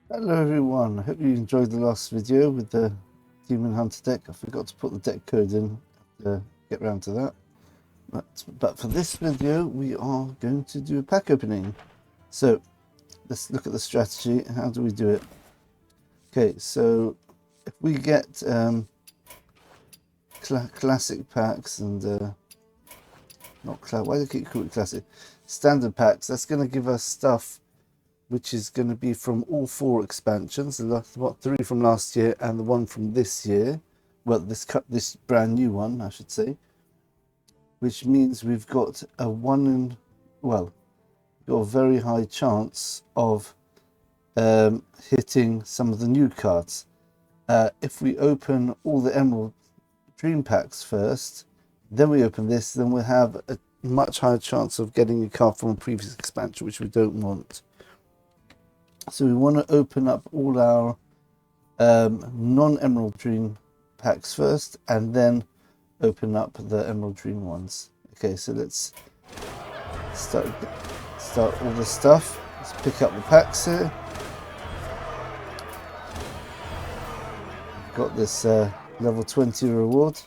Hello everyone, I hope you enjoyed the last video with the Demon Hunter deck. I forgot to put the deck code in to get around to that. But for this video we are going to do a pack opening. So let's look at the strategy. How do we do it? Okay, so if we get classic packs and why do I keep calling it classic? Standard packs, that's going to give us stuff which is going to be from all 4 expansions, what 3 from last year and the 1 from this year. Well, this brand new one, I should say. Which means we've got a very high chance of hitting some of the new cards. If we open all the Emerald Dream packs first, then we open this, then we'll have a much higher chance of getting a card from a previous expansion, which we don't want. So we want to open up all our non-Emerald Dream packs first, and then open up the Emerald Dream ones. Okay, so let's start all the stuff. Let's pick up the packs here. Got this level 20 reward.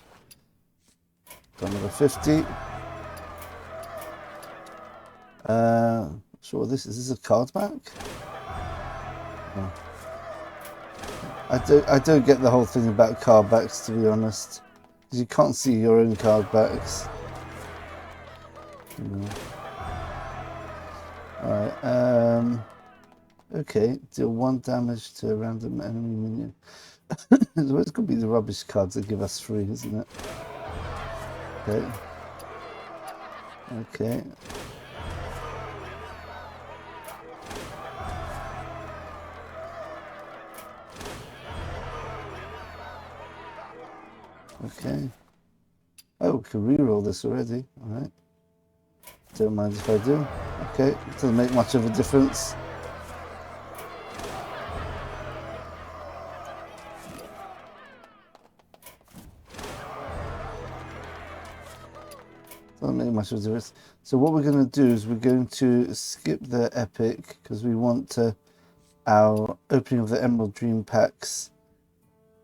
Got another 50. Sure, this is a card back. I don't get the whole thing about card backs, to be honest, because you can't see your own card backs. Alright, okay, deal 1 damage to a random enemy minion. It's going to be the rubbish cards that give us 3, isn't it? Okay. Okay. Oh, we can reroll this already. Alright. Don't mind if I do. Okay, doesn't make much of a difference. Doesn't make much of a difference. So what we're going to do is we're going to skip the epic, because we want our opening of the Emerald Dream packs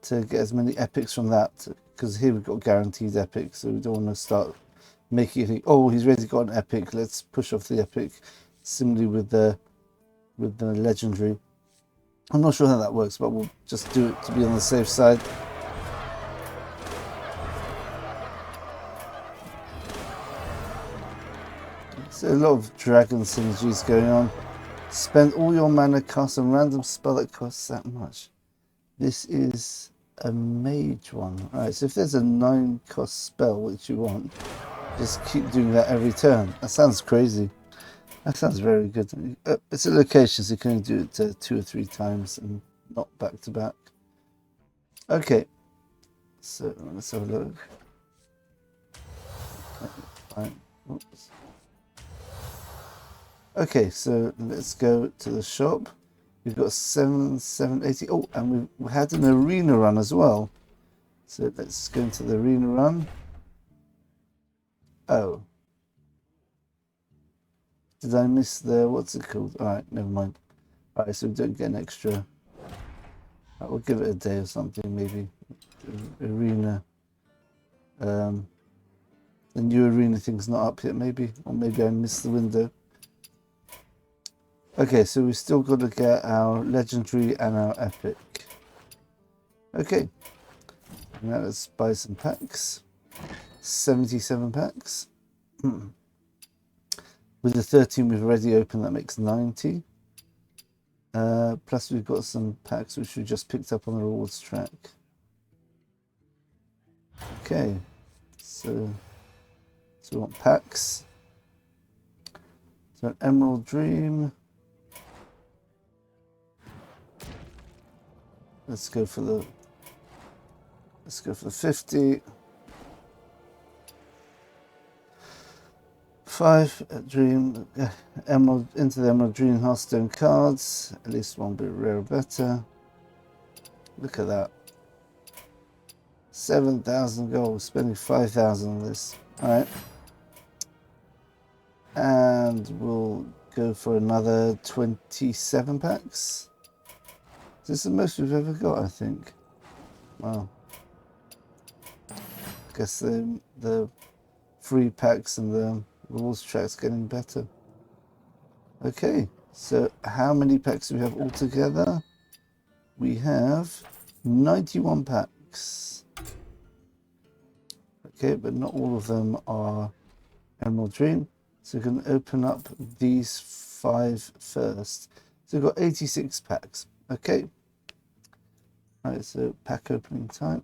to get as many epics from that, because here we've got guaranteed epics, so we don't want to start making you think, oh, he's already got an epic, let's push off the epic. Similarly with the legendary. I'm not sure how that works, but we'll just do it to be on the safe side. So a lot of dragon synergies going on. Spend all your mana, cast a random spell that costs that much. This is a mage one. Alright, so if there's a 9 cost spell which you want, just keep doing that every turn. That sounds crazy. That sounds very good. It's a location, so you can do it 2 or 3 times and not back to back. Okay, so let's have a look. Fine. Oops. Okay, so let's go to the shop. We've got 780. Oh, and we had an arena run as well. So let's go into the arena run. Oh. Did I miss the, what's it called? Alright, never mind. Alright, so we don't get an extra. Right, we'll give it a day or something, maybe. Arena. The new arena thing's not up yet, maybe. Or maybe I missed the window. Okay, so we've still got to get our legendary and our epic. Okay, now let's buy some packs. 77 packs. With the 13 we've already opened, that makes 90. Plus we've got some packs which we just picked up on the rewards track. Okay, so we want packs. So an Emerald Dream. Let's go for the 50. 5 Dream Emerald into the Emerald Dream Hearthstone cards. At least one bit rare or better. Look at that. 7,000 gold. Spending 5,000 on this. Alright. And we'll go for another 27 packs. This is the most we've ever got, I think. Wow. Guess the free packs and the rewards track's getting better. Okay, so how many packs do we have altogether? We have 91 packs. Okay, but not all of them are Emerald Dream. So we're going to open up these 5 first. So we've got 86 packs. Okay. Alright, so pack opening time.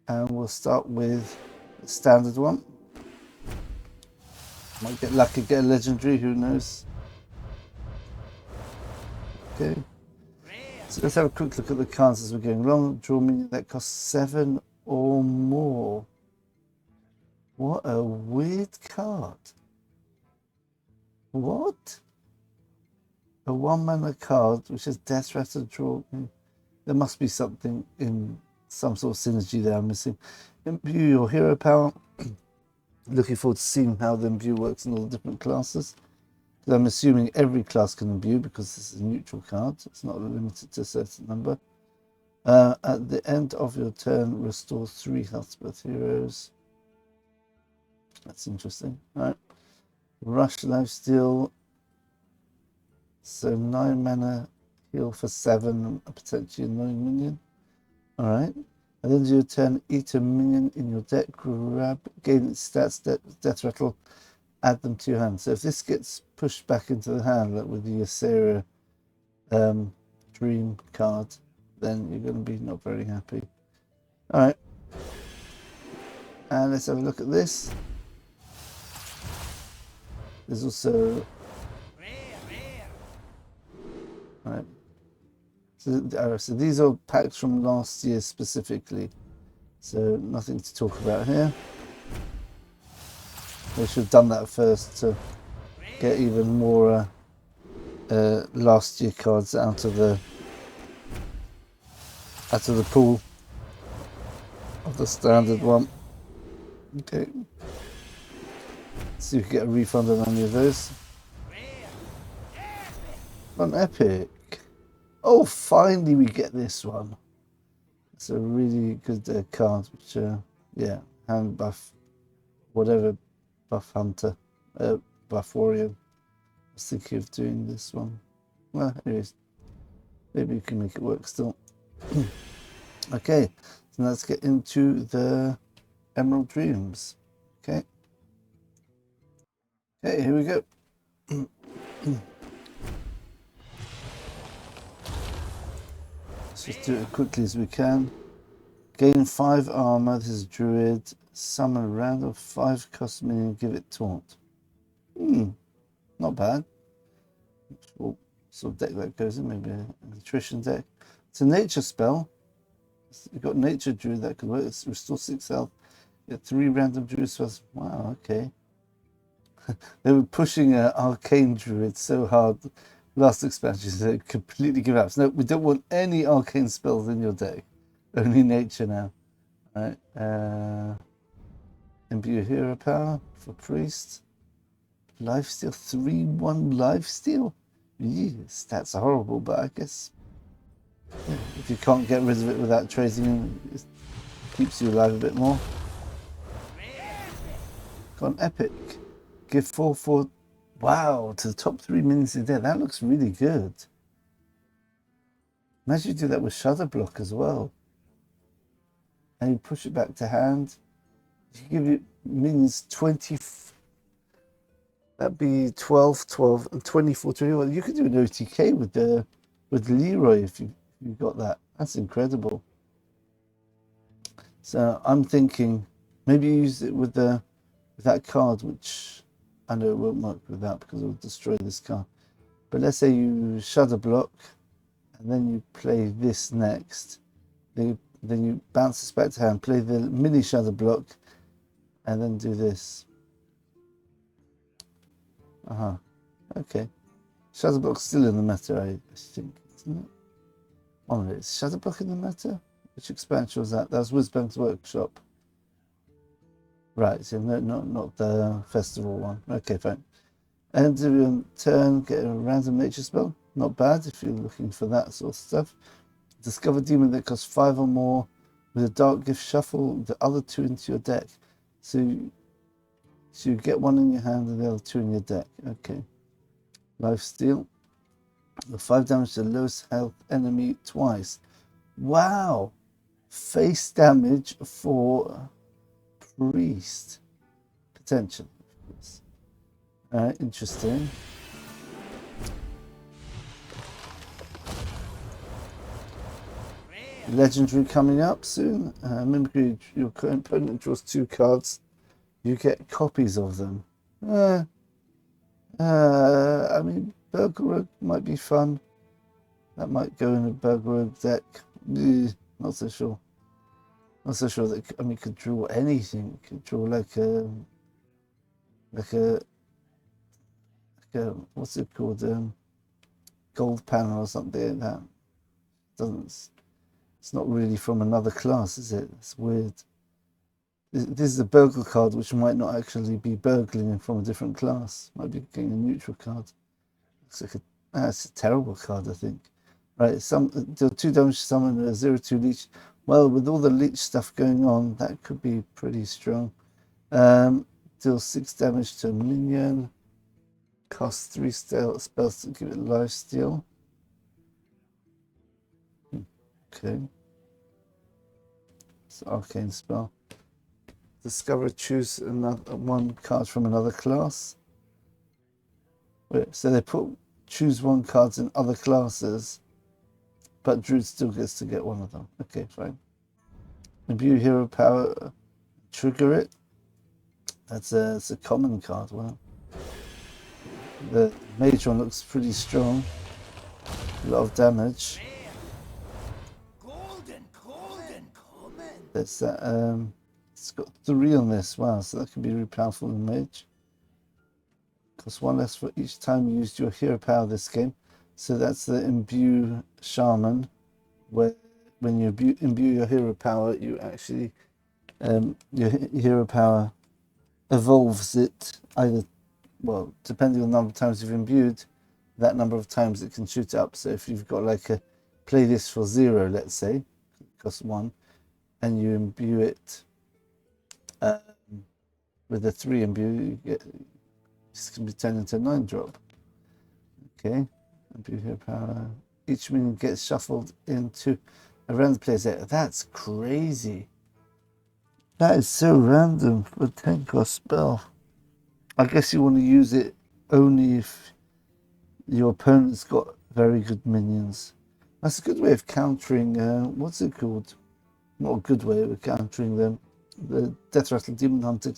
And we'll start with the standard one. Might get lucky, get a legendary, who knows. Okay. So let's have a quick look at the cards as we're going along. Draw minion that costs 7 or more. What a weird card. What? A 1-mana card which has Death Rattle draw. There must be something in some sort of synergy there I'm missing. Imbue your hero power. Looking forward to seeing how the imbue works in all the different classes. I'm assuming every class can imbue because this is a neutral card. It's not limited to a certain number. At the end of your turn, restore 3 health to both heroes. That's interesting. All right. Rush Lifesteal. So 9 mana heal for 7, potentially annoying minion. All right. At the end of your turn, eat a minion in your deck, grab, gain its stats, death rattle, add them to your hand. So if this gets pushed back into the hand, like with the Ysera Dream card, then you're going to be not very happy. All right. And let's have a look at this. There's also... All right. So these are packs from last year specifically. So nothing to talk about here. They should have done that first to get even more last year cards out of the pool of the standard one. Okay. See if we can get a refund on any of those. On Epic. Oh, finally we get this one. It's a really good card, which, yeah, hand buff, whatever, buff hunter, buff warrior. I was thinking of doing this one. Well, anyways, maybe you can make it work still. Okay, so let's get into the Emerald Dreams. Okay. Okay, here we go. Let's just do it as quickly as we can. Gain 5 armor. This is Druid. Summon a random 5 cost minion. Give it taunt. Not bad. What sort of deck that goes in? Maybe an attrition deck. It's a nature spell. You've got nature druid that could work. It's restore 6 health. You get 3 random druid spells. Wow. Okay. They were pushing arcane druid so hard last expansion, so they completely give up. So no, we don't want any arcane spells in your deck. Only nature now. All right. Imbue hero power for priest. Lifesteal 3/1 lifesteal. Stats are horrible, but I guess if you can't get rid of it without trading, it keeps you alive a bit more. Gone epic. Give 4/4. Wow, to the top 3 minions in there. That looks really good. Imagine you do that with Shadow Block as well. And you push it back to hand. You give it minions 20. That'd be 12, 12, and 24, 21. You could do an OTK with Leroy if you got that. That's incredible. So I'm thinking maybe use it with that card, which I know it won't work with that because it will destroy this card. But let's say you Shadow Block and then you play this next. Then you bounce this back to hand, play the mini Shadow Block, and then do this. Okay. Shadow Block's still in the meta, I think, isn't it? Oh, is Shadow Block in the meta? Which expansion was that? That was Wisbang's Workshop. Right, so not the festival one. Okay, fine. End of your turn, get a random nature spell. Not bad if you're looking for that sort of stuff. Discover demon that costs 5 or more with a dark gift. Shuffle the other 2 into your deck. So you get 1 in your hand and the other 2 in your deck. Okay. Lifesteal. 5 damage to the lowest health enemy twice. Wow. Face damage for priest. Potential. Alright, interesting. Legendary coming up soon. Mimicry, your opponent draws 2 cards. You get copies of them. I mean, Burglar might be fun. That might go in a Burglar deck. Not so sure. Not so sure that, I mean, could draw anything. Could draw like a what's it called? Gold panel or something like that. It's not really from another class, is it? It's weird. This is a burgle card, which might not actually be burgling from a different class. Might be getting a neutral card. Looks like it's a terrible card, I think. Right, deal 2 damage to summon a 0/2 leech. Well, with all the leech stuff going on, that could be pretty strong. Deal 6 damage to a minion. Cost 3 spells to give it lifesteal. Okay. It's an arcane spell. Discover, choose another 1 card from another class. Wait, so they choose 1 cards in other classes, but Druid still gets to get 1 of them. Okay, fine. Imbue hero power, trigger it. It's a common card. Wow. The mage one looks pretty strong. A lot of damage. There's that. It's got 3 on this. Wow, so that can be really powerful in mage. Costs 1 less for each time you used your hero power this game. So that's the imbue shaman, where when you imbue your hero power, you actually your hero power evolves it either, well, depending on the number of times you've imbued, that number of times it can shoot up. So if you've got like a play this for 0, let's say, it costs 1, and you imbue it with a 3 imbue, you get, this can be turned into a 9-drop. Okay, imbue hero power. Each minion gets shuffled into a random player's deck. That's crazy. That is so random for a 10-cost spell. I guess you want to use it only if your opponent's got very good minions. That's a good way of countering, what's it called? Not a good way of countering them. The Death Rattle Demon Hunter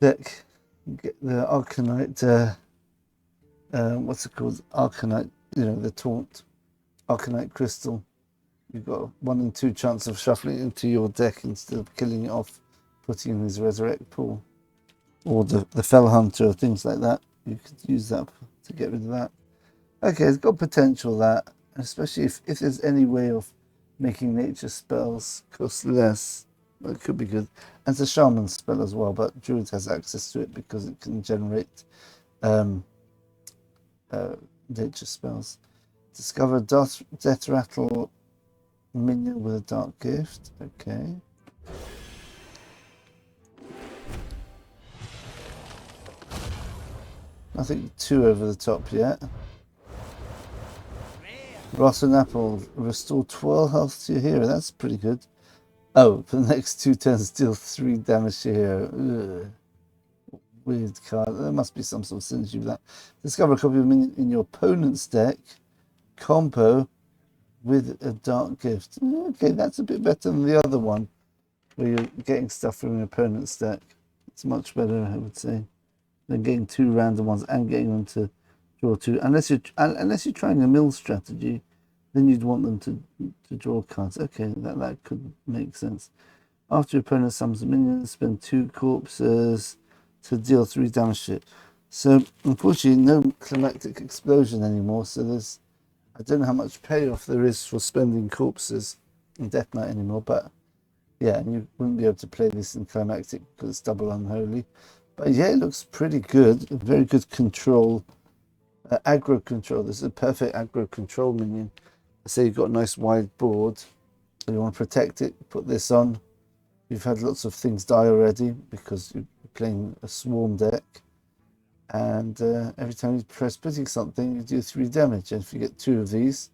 deck. Get the Arcanite, what's it called? Arcanite, the taunt. Arcanite Crystal. You've got 1 in 2 chance of shuffling it into your deck instead of killing it off, putting in his Resurrect pool. Or the Fell Hunter, or things like that. You could use that to get rid of that. Okay, it's got potential, that, especially if there's any way of making nature spells cost less. Well, it could be good. And it's a shaman spell as well, but Druid has access to it because it can generate nature spells. Discover Death Rattle minion with a dark gift. Okay. Nothing too over the top yet. Rotten Apple, restore 12 health to your hero. That's pretty good. Oh, for the next 2 turns, deal 3 damage to your hero. Ugh. Weird card. There must be some sort of synergy with that. Discover a copy of a minion in your opponent's deck. Combo with a dark gift. Okay, that's a bit better than the other one, where you're getting stuff from your opponent's deck. It's much better, I would say, than getting 2 random ones and getting them to draw 2. Unless you're trying a mill strategy, then you'd want them to draw cards. Okay, that could make sense. After your opponent summons a minion, spend 2 corpses to deal 3 damage to it. So unfortunately, no climactic explosion anymore. So I don't know how much payoff there is for spending corpses in Death Knight anymore. But yeah, and you wouldn't be able to play this in climactic because it's double unholy. But yeah, it looks pretty good. Very good control Aggro control. This is a perfect aggro control minion. Say you've got a nice wide board, and you want to protect it, put this on. You've had lots of things die already because you're playing a swarm deck. And every time you press putting something, you do 3 damage. And if you get 2 of these,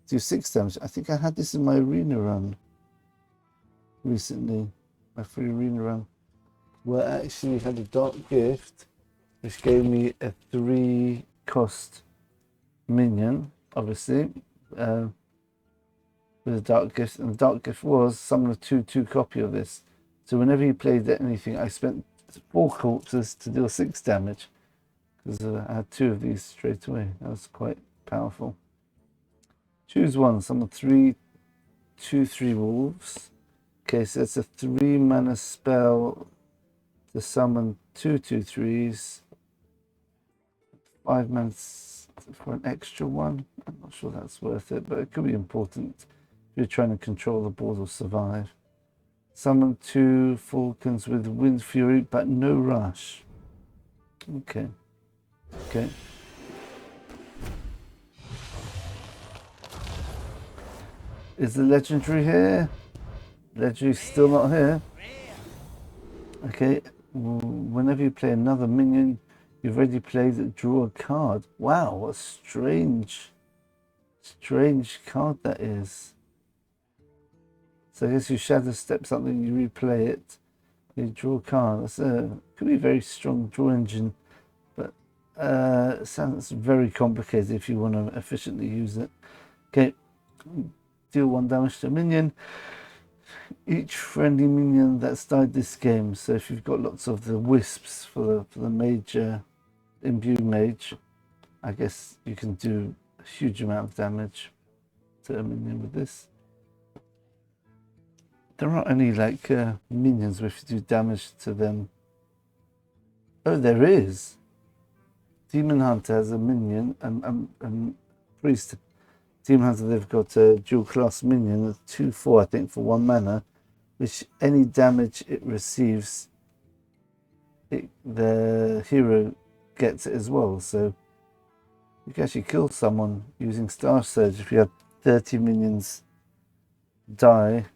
do 6 damage. I think I had this in my arena run recently, my free arena run, where I actually had a dark gift, which gave me a 3 cost minion, obviously, with a dark gift. And the dark gift was summon a 2/2 copy of this. So whenever you played anything, I spent 4 corpses to deal 6 damage. Because I had 2 of these straight away. That was quite powerful. Choose one. Summon 3 2/3 wolves. Okay, so it's a 3 mana spell to summon 2 2/3s. 5 mana for an extra one. I'm not sure that's worth it, but it could be important if you're trying to control the board or survive. Summon 2 falcons with wind fury, but no rush. Okay. Okay. Is the legendary here? Legendary's still not here. Okay. Whenever you play another minion you've already played, draw a card. Wow, what a strange card that is. So I guess you shadow step something, you replay it, you draw a card. That's could be a very strong draw engine. It sounds very complicated if you want to efficiently use it. Okay, deal 1 damage to a minion. Each friendly minion that's died this game. So if you've got lots of the wisps for the major imbue mage, I guess you can do a huge amount of damage to a minion with this. There aren't any like minions where if you do damage to them. Oh, there is. Demon Hunter has a minion, and Priest. Demon Hunter, they've got a dual class minion, a 2/4, I think, for 1 mana, which any damage it receives, the hero gets it as well. So you can actually kill someone using Star Surge if you have 30 minions die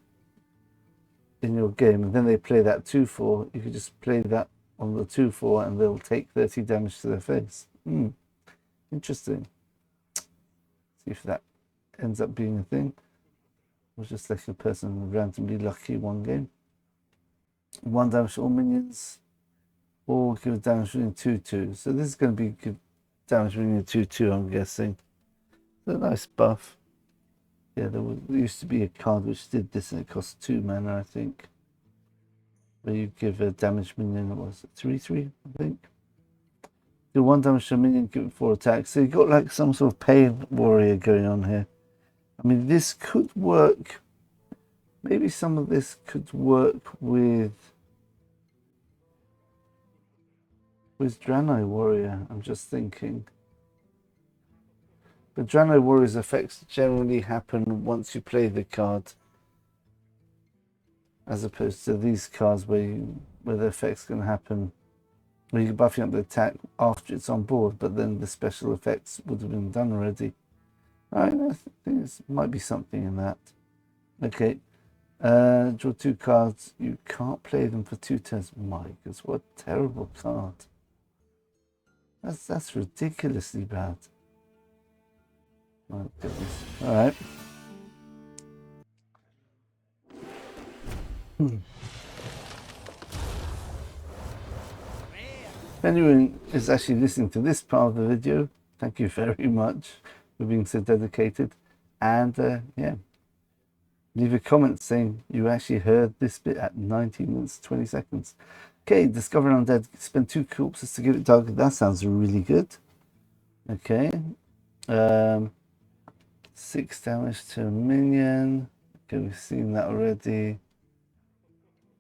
in your game, and then they play that 2/4. You could just play that on the 2/4 and they'll take 30 damage to their face. Interesting. See if that ends up being a thing. Or just like a person randomly lucky one game. 1 damage to all minions. Or give a damage reading 2/2. So this is going to be good damage reading 2/2, I'm guessing. It's a nice buff. Yeah, there used to be a card which did this and it cost 2 mana, I think. Where you give a damage minion, what was it, 3/3, I think. Do 1 damage to a minion, give it 4 attacks. So you've got like some sort of pain warrior going on here. I mean, this could work. Maybe some of this could work with Draenei Warrior, I'm just thinking. But Draenei Warrior's effects generally happen once you play the card, as opposed to these cards where the effect's going to happen, where you're buffing up the attack after it's on board, but then the special effects would have been done already. I think there might be something in that. Okay, draw 2 cards. You can't play them for 2 turns. My goodness, what a terrible card. That's ridiculously bad. My goodness. All right. If anyone is actually listening to this part of the video, thank you very much for being so dedicated. And yeah, leave a comment saying you actually heard this bit at 19 minutes 20 seconds. Okay, discover an undead. Spend 2 corpses to give it target. That sounds really good. Okay. 6 damage to a minion. Okay, we've seen that already.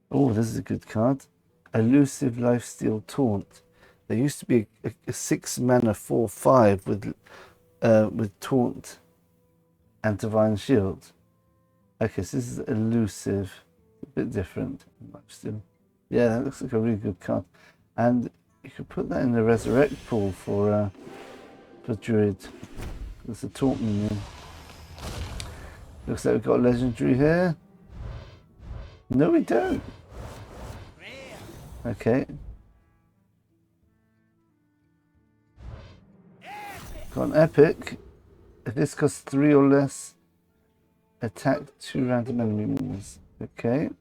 Oh, this is a good card. Elusive Lifesteal Taunt. There used to be a 6 mana 4/5 with Taunt and Divine Shield. Okay, so this is elusive, a bit different. Lifesteal. Yeah, that looks like a really good card. And you could put that in the Resurrect pool for for Druid. It's a taunt minion. Looks like we've got a legendary here. No, we don't. Okay. Got an epic. If this costs 3 or less, attack 2 random enemy minions. Okay.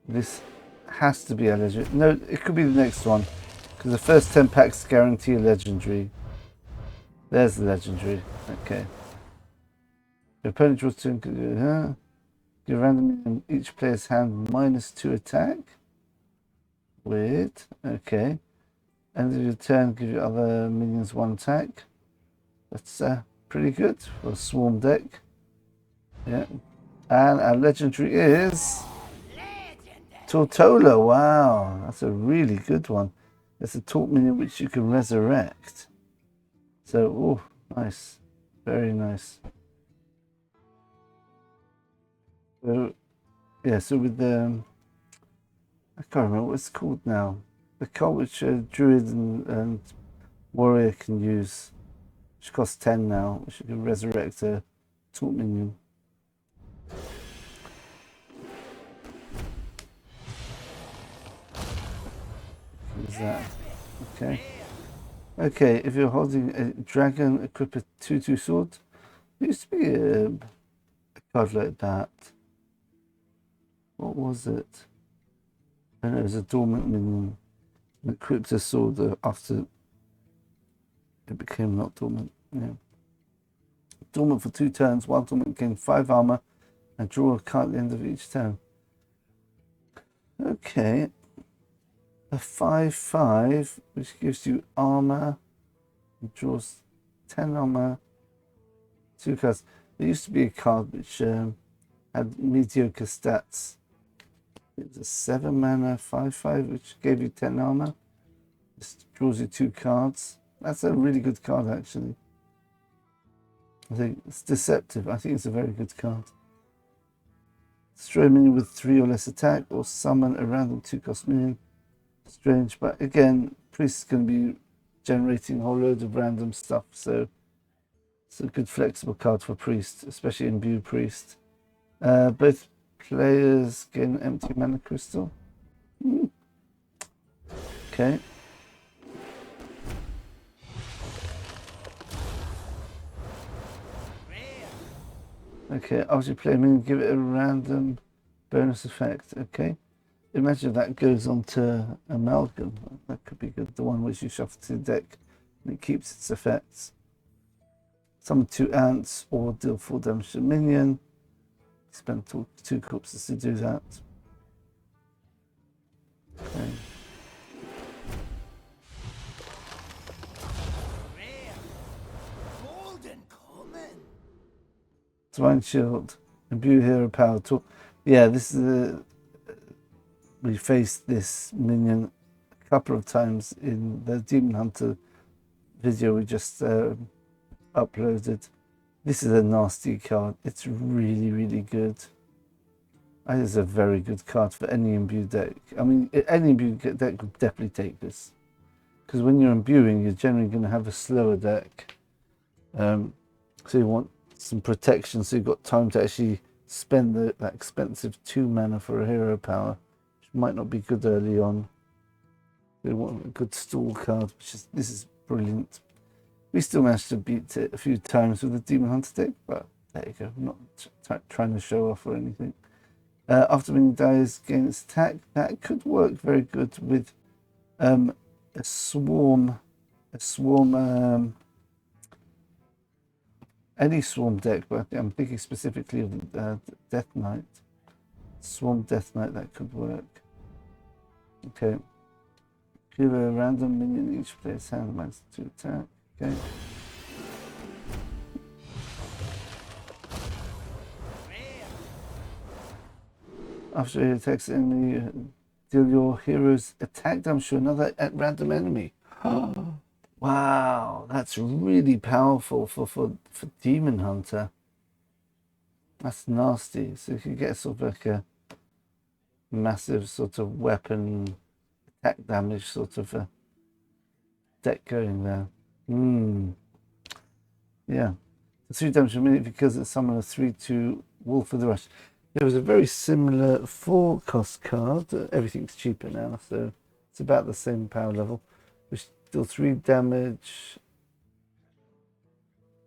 This has to be a legendary. No, it could be the next one. Because the first 10 packs guarantee a legendary. There's the legendary. Okay. Your opponent draws 2 and give random in each player's hand -2 attack. Weird. Okay. End of your turn, give your other minions 1 attack. That's pretty good for a swarm deck. Yeah. And our legendary is TORTOLLA. Wow, that's a really good one. It's a taunt minion which you can resurrect. So, oh, nice. Very nice. So, yeah, so with the... I can't remember what it's called now. The card which Druid and Warrior can use, which costs 10 now, which you can resurrect a taunt minion. Use that. Okay. Okay, if you're holding a dragon, equip a 2/2 sword. There used to be a card like that. What was it? I know it was a dormant minion. Equipped a sword after it became not dormant. Yeah. Dormant for 2 turns. While dormant, gain 5 armor and draw a card at the end of each turn. Okay. A 5/5, which gives you armor. It draws 10 armor. 2 cards. There used to be a card which had mediocre stats. It was a 7 mana 5/5, which gave you 10 armor. Just draws you 2 cards. That's a really good card, actually. I think it's deceptive. I think it's a very good card. Destroy a minion with 3 or less attack, or summon a random 2-cost minion. Strange, but again, Priest is going to be generating a whole load of random stuff, so it's a good flexible card for Priest, especially Imbue Priest. Both players gain an empty mana crystal. Okay. Okay, after you play a minion, give it a random bonus effect. Okay. Imagine if that goes on to Amalgam. That could be good. The one which you shuffle to the deck and it keeps its effects. Summon 2 ants or deal 4 damage to a minion. Spend 2 corpses to do that. Okay. Divine Shield. Imbue hero power. Yeah, this is we faced this minion a couple of times in the Demon Hunter video we just uploaded. This is a nasty card. It's really, really good. I think it's a very good card for any imbue deck. I mean, any imbue deck would definitely take this. Because when you're imbuing, you're generally going to have a slower deck. So you want some protection, so you've got time to actually spend that expensive 2 mana for a hero power. Might not be good early on. We want a good stall card, this is brilliant. We still managed to beat it a few times with the Demon Hunter deck, but there you go. I'm not trying to show off or anything. After minion dies, gain its attack. That could work very good with a swarm, any swarm deck, but I'm thinking specifically of Death Knight. Swarm Death Knight, that could work. Okay. Give a random minion each player's hand -2 attack. Okay. After he attacks the enemy, deal your hero's attack damage to another random enemy. Wow, that's really powerful for Demon Hunter. That's nasty. So you can get sort of like a massive sort of weapon attack damage sort of deck going there. Yeah. 3 damage per minute because it's summon a 3/2 Wolf of the Rush. There was a very similar 4-cost card. Everything's cheaper now, so it's about the same power level. Which deal 3 damage,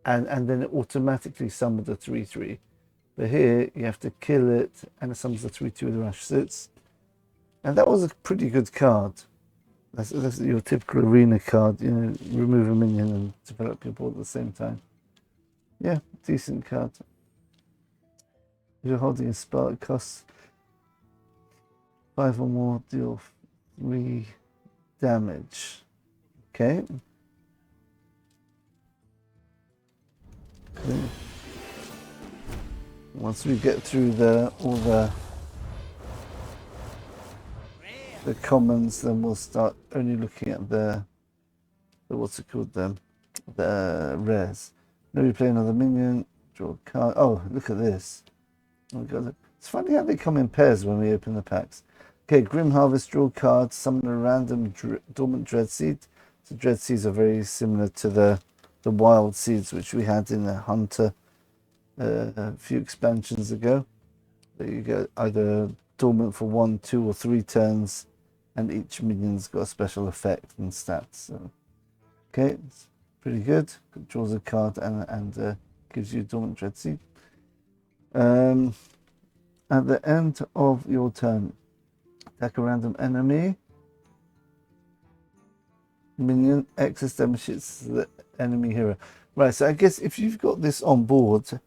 and then it automatically summons a 3/3. But here you have to kill it, and it summons a 3/2 with the Rush. So and that was a pretty good card. That's your typical arena card. You know, remove a minion and develop your board at the same time. Yeah, decent card. If you're holding a spell, it costs 5 or more, deal 3 damage. Okay. Once we get through all the commons, then we'll start only looking at the what's it called, the rares. Now we play another minion, draw a card. Oh, look at this. Oh my God. It's funny how they come in pairs when we open the packs. Okay, Grim Harvest, draw card, summon a random dormant dread seed. So dread seeds are very similar to the wild seeds which we had in the Hunter a few expansions ago. There you go, either dormant for 1, 2, or 3 turns, and each minion's got a special effect and stats. So, okay, it's pretty good. It draws a card and gives you a dormant dread seed. At the end of your turn, attack a random enemy. Minion, excess damage hits the enemy hero. Right, so I guess if you've got this on board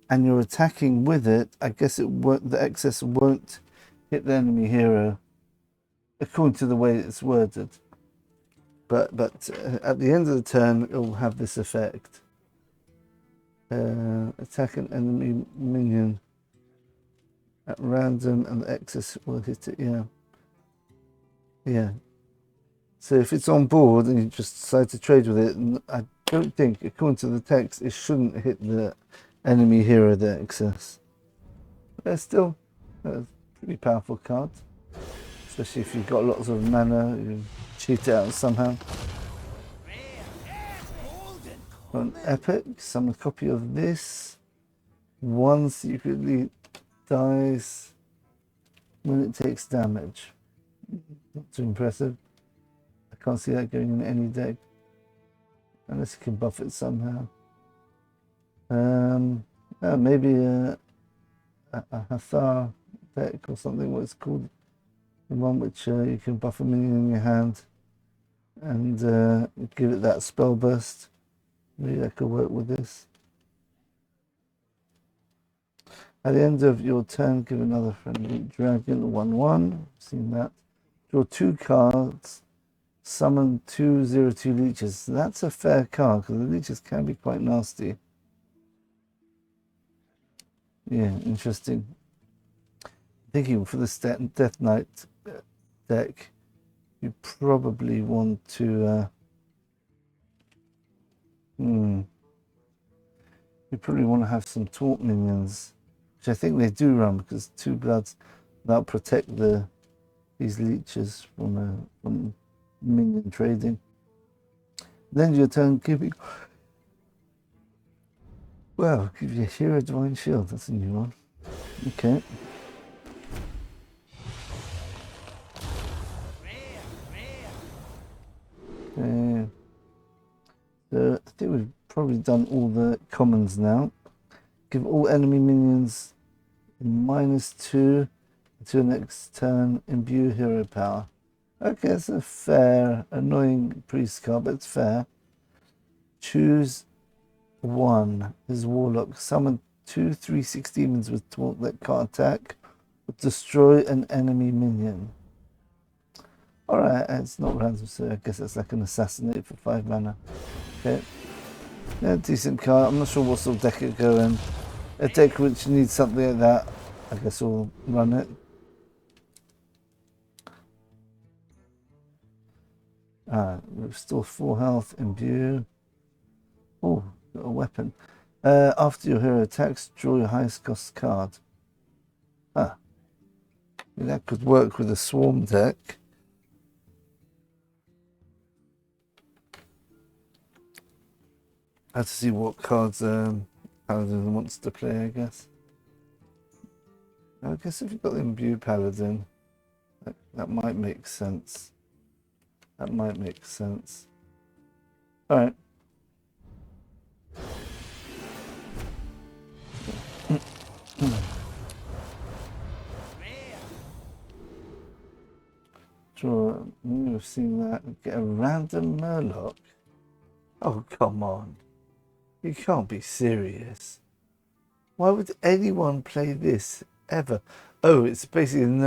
and you're attacking with it, I guess the excess won't hit the enemy hero according to the way it's worded. But at the end of the turn, it will have this effect. Attack an enemy minion at random, and the excess will hit it. Yeah. So if it's on board and you just decide to trade with it, I don't think, according to the text, it shouldn't hit the enemy hero, the excess. But it's still a pretty powerful card, especially if you've got lots of mana, you cheat it out somehow. On Epic, summon a copy of this. 1 secretly dies when it takes damage. Not too impressive. I can't see that going in any deck, unless you can buff it somehow. Maybe a Hathar deck or something, what it's called. The one which you can buff a minion in your hand and give it that spell burst. Maybe that could work with this. At the end of your turn, give another friendly dragon 1/1. Seen that. Draw 2 cards. Summon 2 0/2 leeches. That's a fair card because the leeches can be quite nasty. Yeah, interesting. Thinking for the Death Knight deck, you probably want to. You probably want to have some taunt minions, which I think they do run because 2 bloods that'll protect these leeches from minion trading. Then your turn, give you a Hero Divine Shield. That's a new one. Okay. So I think we've probably done all the commons now. Give all enemy minions -2 until next turn. Imbue hero power. Okay, that's a fair, annoying priest card, but it's fair. Choose 1. This is Warlock. Summon 2 3/6 demons with taunt that can't attack. Destroy an enemy minion. Alright, it's not random, so I guess it's like an assassinate for 5 mana. Okay. Yeah, decent card. I'm not sure what sort of deck it'll go in. A deck which needs something like that, I guess we'll run it. Restore 4 health, imbue. Oh, got a weapon. After your hero attacks, draw your highest cost card. That could work with a swarm deck. have to see what cards Paladin wants to play, I guess. I guess if you've got the Imbue Paladin, that might make sense. That might make sense. Alright. Draw. We've seen that. Get a random Murloc. Oh, come on. You can't be serious. Why would anyone play this ever? Oh, it's basically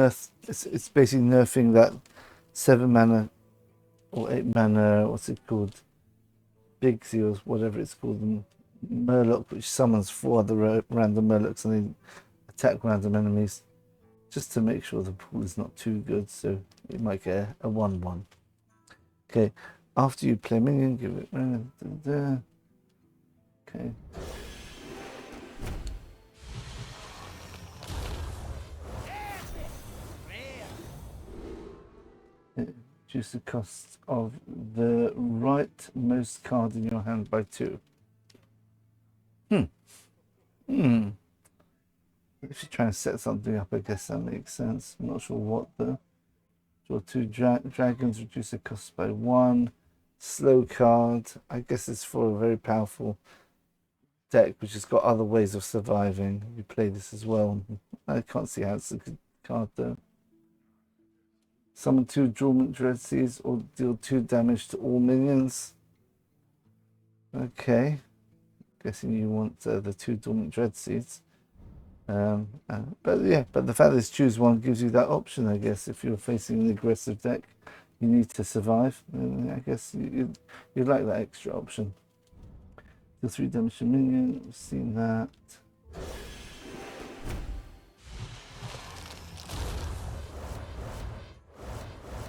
it's basically nerfing that 7 mana or 8 mana, what's it called? Big Seals, whatever it's called, Murloc, which summons 4 other random Murlocs and they attack random enemies. Just to make sure the pool is not too good, so you might get a 1/1. Okay, after you play minion, give it. Okay. Reduce the cost of the rightmost card in your hand by 2. If you're trying to set something up, I guess that makes sense. I'm not sure what though. Draw 2 dragons, reduce the cost by 1. Slow card. I guess it's for a very powerful deck which has got other ways of surviving. You play this as well. I can't see how it's a good card though. Summon 2 dormant Dreadseeds or deal 2 damage to all minions. Okay. Guessing you want the 2 dormant Dreadseeds. But the fact that it's choose one gives you that option, I guess. If you're facing an aggressive deck, you need to survive. I guess you'd like that extra option. The 3 damage to minion, we've seen that.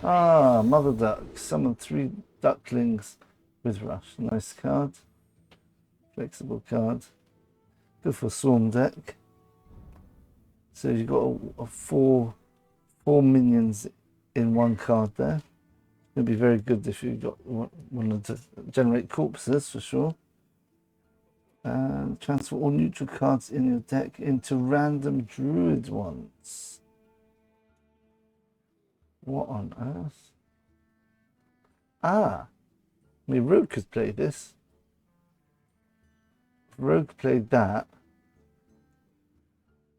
Ah, Mother Duck. Summon 3 ducklings with Rush. Nice card. Flexible card. Good for Swarm deck. So you've got a 4 minions in 1 card there. It'd be very good if you got wanted to generate corpses for sure. And transfer all neutral cards in your deck into random druid ones. What on earth? Ah, I mean, Rogue could play this. If Rogue played that,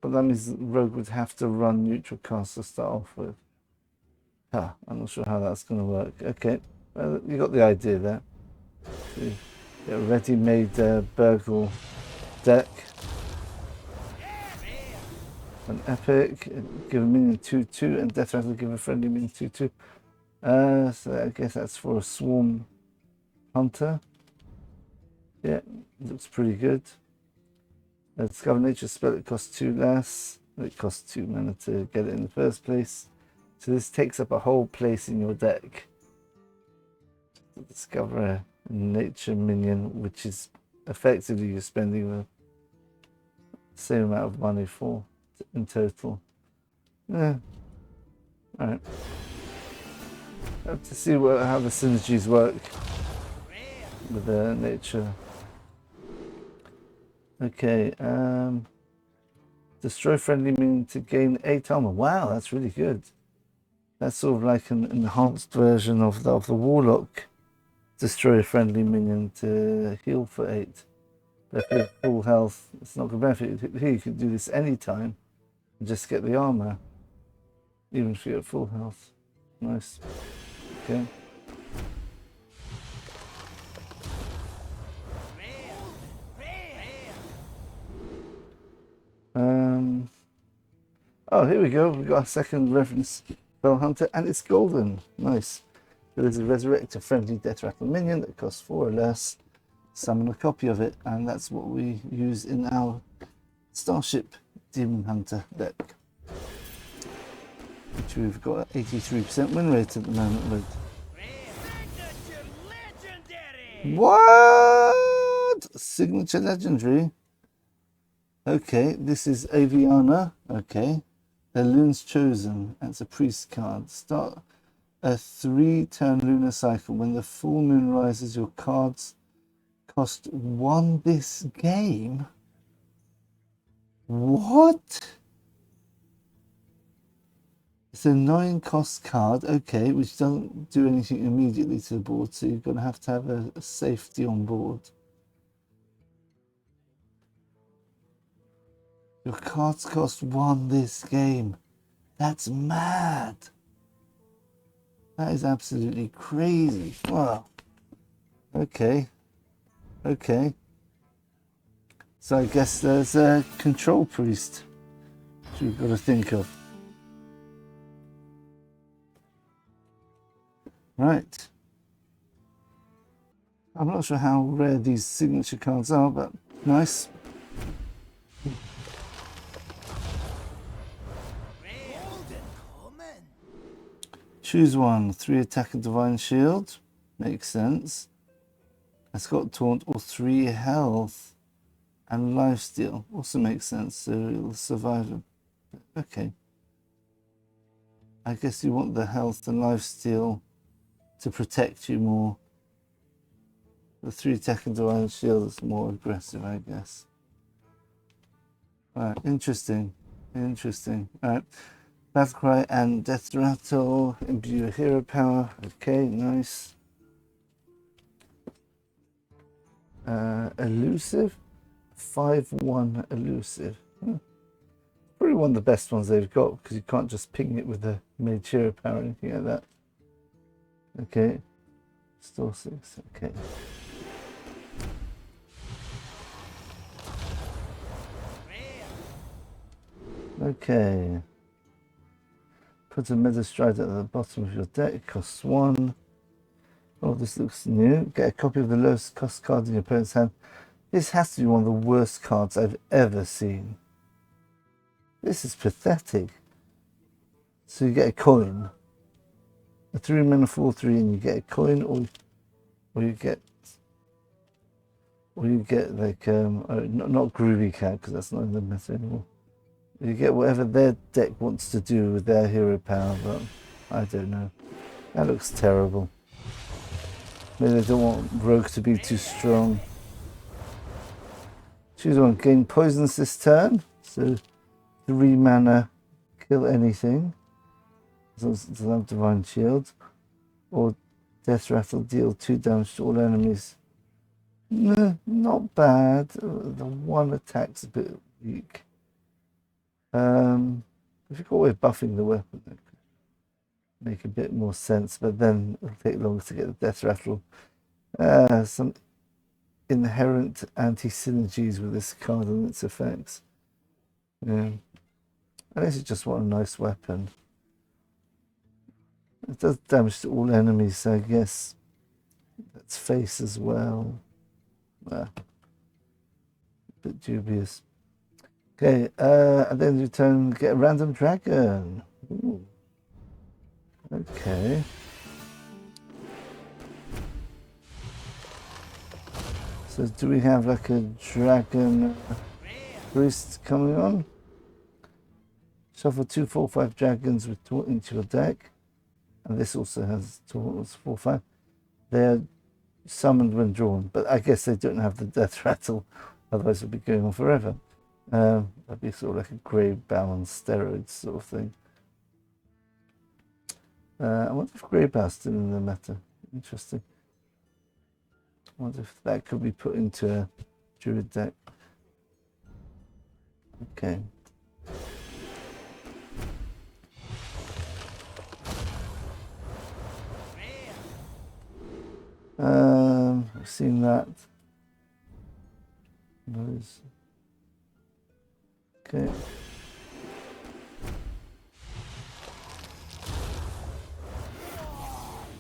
but that means Rogue would have to run neutral cards to start off with. I'm not sure how that's going to work. Okay, well, you got the idea there. So get a ready-made Burgle deck. An epic, give a minion 2/2, and Death Rattle give a friendly minion 2/2. So I guess that's for a Swarm Hunter. Yeah, looks pretty good. Discover Nature spell, it costs 2 less. It costs 2 mana to get it in the first place. So this takes up a whole place in your deck. Discover a nature minion, which is effectively you're spending the same amount of money for in total. Yeah. Alright. Have to see how the synergies work with the nature. Okay. Destroy friendly minion to gain 8 armor. Wow, that's really good. That's sort of like an enhanced version of the Warlock. Destroy a friendly minion to heal for 8. But if you have full health, it's not going to benefit. Here you can do this anytime and just get the armor, even if you're at full health. Nice. Okay. Oh, here we go. We've got a second reference spell hunter, and it's golden. Nice. There's a resurrect a friendly Death Rattle minion that costs 4 or less. Summon a copy of it, and that's what we use in our Starship Demon Hunter deck, which we've got an 83% win rate at the moment with. What? Signature Legendary? Okay, this is Aviana. Okay. Elune's Chosen. That's a priest card. Start a 3-turn lunar cycle. When the full moon rises, your card's cost 1 this game? What? It's a 9 cost card, okay, which doesn't do anything immediately to the board, so you're going to have a safety on board. Your cards cost 1 this game. That's mad. That is absolutely crazy. Wow. Okay. Okay. So I guess there's a control priest which we've got to think of. Right. I'm not sure how rare these signature cards are, but nice. Choose one. 3 attack and divine shield. Makes sense. It's got taunt or 3 health and lifesteal. Also makes sense. So it'll survive. Okay. I guess you want the health and lifesteal to protect you more. The 3 attack and divine shield is more aggressive, I guess. Alright, interesting. Interesting. Alright. Battlecry and Death Rattle. Imbue your hero power. Okay, nice. Elusive. 5/1 elusive. Probably one of the best ones they've got because you can't just ping it with a mage hero power or anything like that. Okay. Store 6. Okay. Okay. Put a Meta Strider at the bottom of your deck. It costs 1. Oh, this looks new. Get a copy of the lowest cost card in your opponent's hand. This has to be one of the worst cards I've ever seen. This is pathetic. So you get a coin. A 3 mana 4/3 and you get a coin, or you get like not Groovy Cat because that's not in the meta anymore. You get whatever their deck wants to do with their hero power, but I don't know. That looks terrible. Maybe they don't want Rogue to be too strong. Choose one. Gain poisons this turn. So 3 mana, kill anything. As long as it doesn't have divine shield. Or Death Rattle, deal 2 damage to all enemies. Not bad. The 1 attack's a bit weak. If you've got a way of buffing the weapon, that could make a bit more sense, but then it'll take longer to get the Death Rattle. Some inherent anti-synergies with this card and its effects. Yeah. I guess you just want a nice weapon. It does damage to all enemies, so I guess that's face as well. A bit dubious. Okay, and then you turn get a random dragon. Ooh. Okay. So do we have like a dragon priest coming on? Shuffle 2 4/5 dragons with taunt into your deck. And this also has taunt 4/5. They're summoned when drawn, but I guess they don't have the Death Rattle, otherwise it'll be going on forever. That'd be sort of like a Grave Bow on steroids sort of thing. I wonder if Grave Bow's still in the meta. Interesting. I wonder if that could be put into a Druid deck. Okay. I've seen that. Nice. Okay.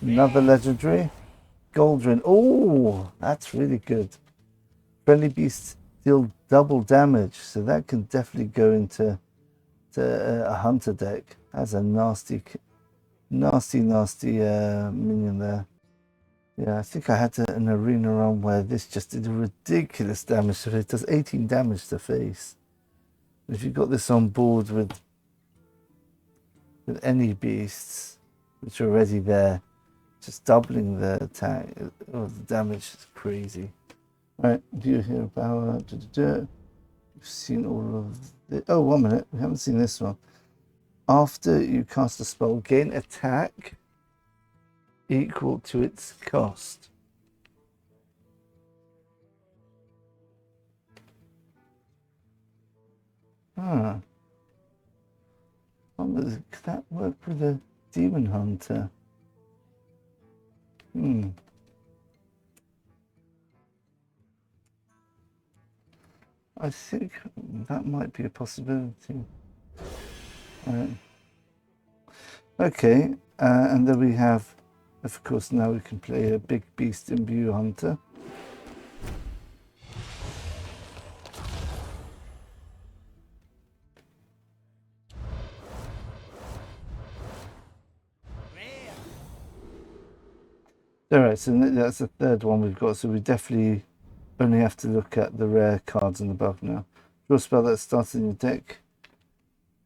Another legendary. GOLDRINN. Oh, that's really good. Friendly beasts deal double damage, so that can definitely go into a hunter deck. That's a nasty minion there. Yeah, I think I had an arena run where this just did ridiculous damage. So it does 18 damage to face. If you've got this on board with any beasts which are already there, just doubling the attack or the damage is crazy. Right, view hero power. We've seen all of the. Oh, 1 minute. We haven't seen this one. After you cast a spell, gain attack equal to its cost. Ah. Could that work with a demon hunter? I think that might be a possibility. Okay, and then we have, of course, now we can play a big beast imbue hunter. Alright, so that's the third one we've got, so we definitely only have to look at the rare cards in the above now. Draw a spell that started in your deck,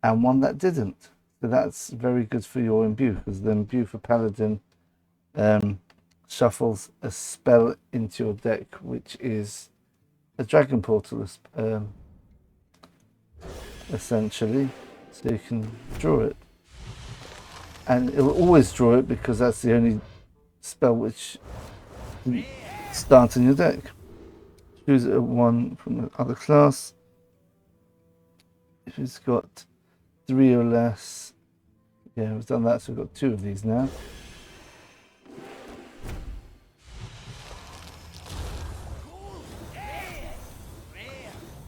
and one that didn't. So that's very good for your imbue, because the imbue for Paladin shuffles a spell into your deck, which is a Dragon Portal, essentially, so you can draw it. And it will always draw it, because that's the only spell which starts in your deck. Choose a one from the other class. If it's got 3 or less, yeah, we've done that, so we've got 2 of these now.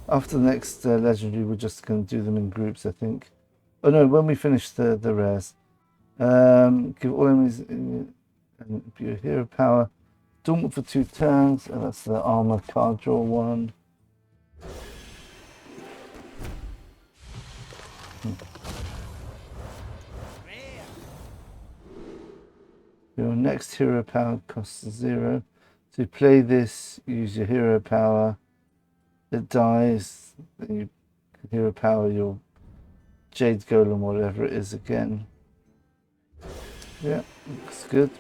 After the next legendary, we're just going to do them in groups, I think. Oh no, when we finish the rares, give all enemies your hero power. Dormant for 2 turns, and that's the armor card draw 1. Your next hero power costs 0. To play this, use your hero power. It dies, then you hero power your Jade Golem, whatever it is again. Yeah, looks good.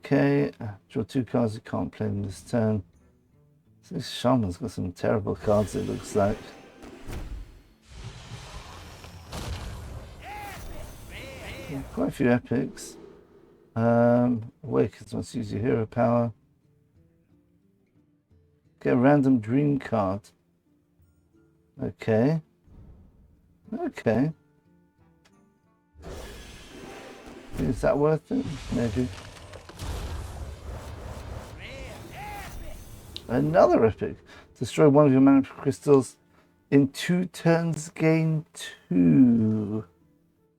Okay, draw 2 cards, you can't play them this turn. So this Shaman's got some terrible cards, it looks like. Yeah, quite a few epics. Awakens, must use your hero power. Get a random dream card. Okay. Okay. Is that worth it? Maybe. Another epic. Destroy one of your mana crystals in 2 turns, gain 2.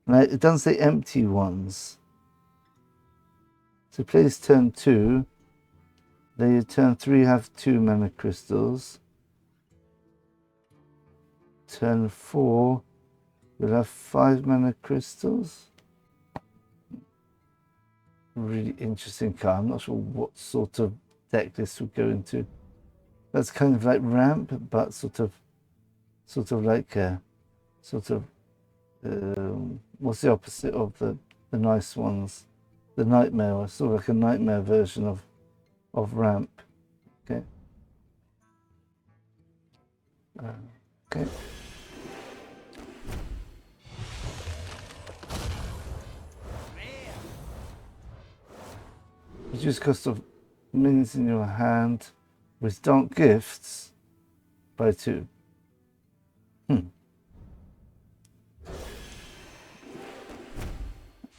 Now, it doesn't say empty ones. So play this turn 2. Then you turn 3 have 2 mana crystals. Turn 4 we'll have 5 mana crystals. Really interesting card. I'm not sure what sort of deck this would go into. That's kind of like ramp, but sort of like what's the opposite of the nice ones? The nightmare, sort of like a nightmare version of ramp. Okay. Okay. Reduce cost of minions in your hand with dark gifts by 2.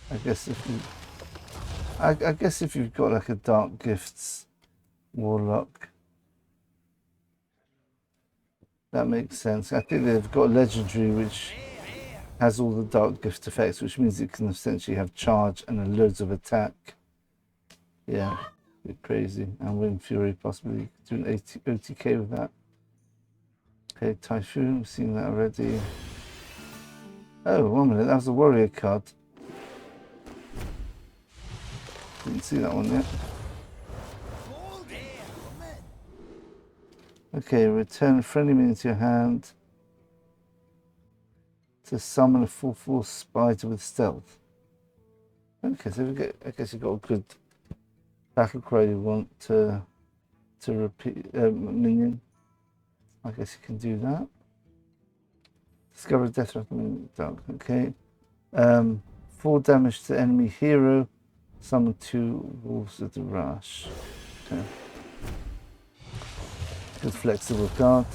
I guess if you've got like a dark gifts warlock, that makes sense. I think they've got a legendary which has all the dark gift effects, which means it can essentially have charge and loads of attack. Yeah, a bit crazy. And Wind Fury, possibly do an OTK with that. Okay, Typhoon, we've seen that already. Oh, 1 minute, that was a warrior card. Didn't see that one yet. Okay, return a friendly minion to your hand to summon a full force spider with stealth. Oh, Okay, so we get, I guess you got a good battle cry you want to repeat, minion. I guess you can do that. Discover death minion dark. Okay. 4 damage to enemy hero. Summon 2 wolves of the rush. Okay. Good flexible card.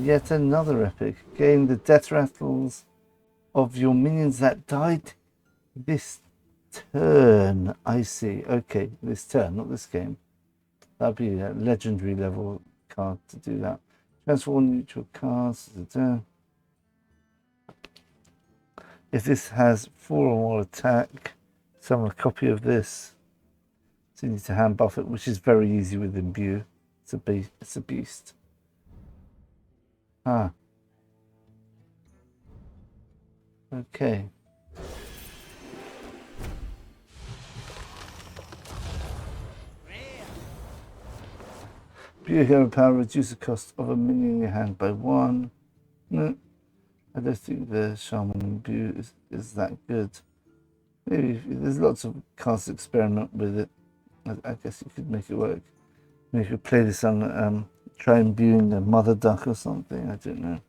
Yet another epic. Gain the death rattles of your minions that died this turn. I see. Okay, this turn, not this game. That'd be a legendary level card to do that. Transform neutral cards. If this has 4 or more attack, summon a copy of this. So you need to hand buff it, which is very easy with Imbue. It's a beast. Ah. Okay. Pure hero power, reduce the cost of a minion in your hand by 1. No, I don't think the Shaman Imbue is that good. Maybe there's lots of cards to experiment with it. I guess you could make it work. Maybe you could play this on try imbuing a mother duck or something. I don't know.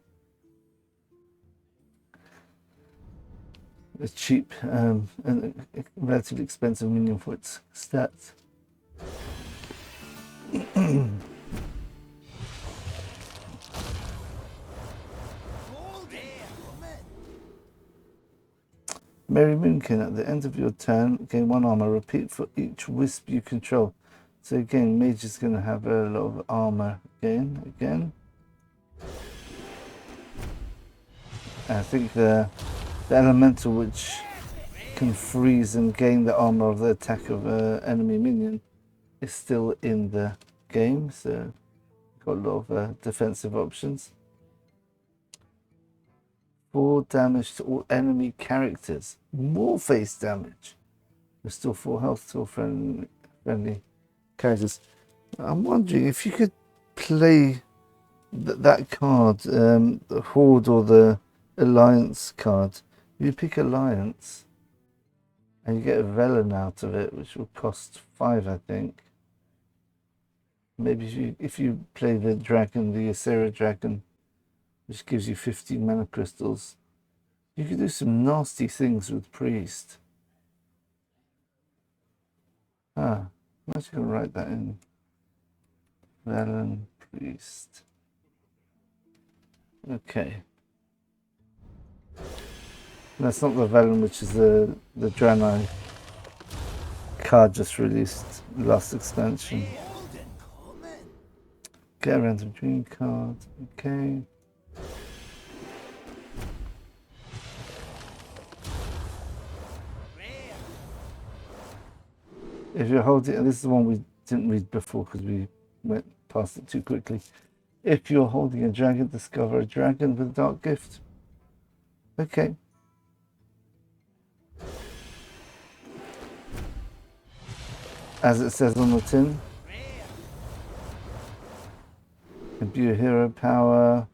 A cheap and relatively expensive minion for its stats. Merry Moonkin, at the end of your turn, gain 1 armor. Repeat for each wisp you control. So again, Mage is going to have a lot of armor again. I think the elemental, which can freeze and gain the armor of the attack of an enemy minion, is still in the game. So got a lot of defensive options. 4 damage to all enemy characters. More face damage. Restore 4 health to all friendly characters. I'm wondering if you could play that card, the Horde or the Alliance card. If you pick Alliance and you get a Velen out of it, which will cost 5, I think. Maybe if you play the dragon, the Ysera dragon, which gives you 15 mana crystals, you could do some nasty things with Priest. I'm actually going to write that in. Velen Priest. Okay. That's not the Velen, which is the Draenei card just released, last expansion. Get a random dream card. Okay. If you're holding, this is the one we didn't read before because we went past it too quickly. If you're holding a dragon, discover a dragon with a dark gift. Okay. As it says on the tin. Imbue hero power,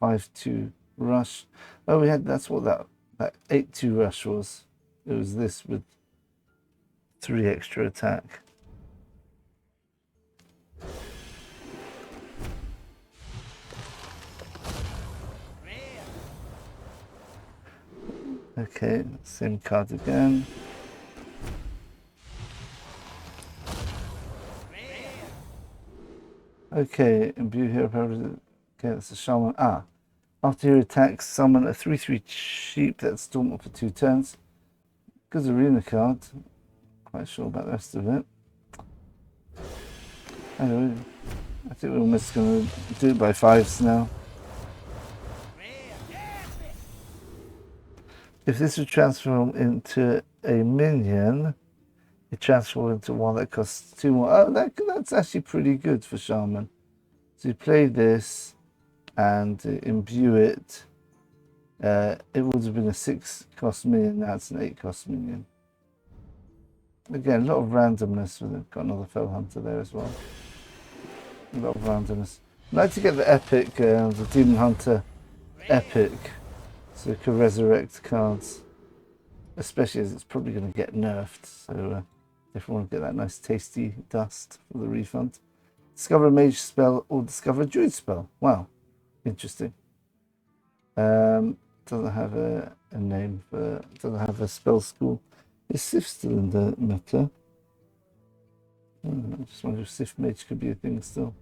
5-2 rush. Oh, that's what that 8-2 rush was. It was this with 3 extra attack. Okay, same card again. Okay, imbue hero power. Okay, that's a shaman. After your attacks, summon a 3/3 sheep that's dormant for 2 turns. Good arena card. Quite sure about the rest of it. Anyway, I think we're almost going to do it by 5s now. If this would transform into a minion, it transforms into one that costs 2 more. Oh, that's actually pretty good for Shaman. So you play this and imbue it. It would have been a 6 cost minion, now it's an 8 cost minion. Again, a lot of randomness. We've got another Fell Hunter there as well. A lot of randomness. I'd like to get the epic, the Demon Hunter epic, so you can resurrect cards. especially as it's probably going to get nerfed. So if you want to get that nice tasty dust for the refund. Discover a mage spell or discover a druid spell. Wow, interesting. Doesn't have a name for, doesn't have a spell school. Is Sif still in the meta? I just wonder if Sif Mage could be a thing still.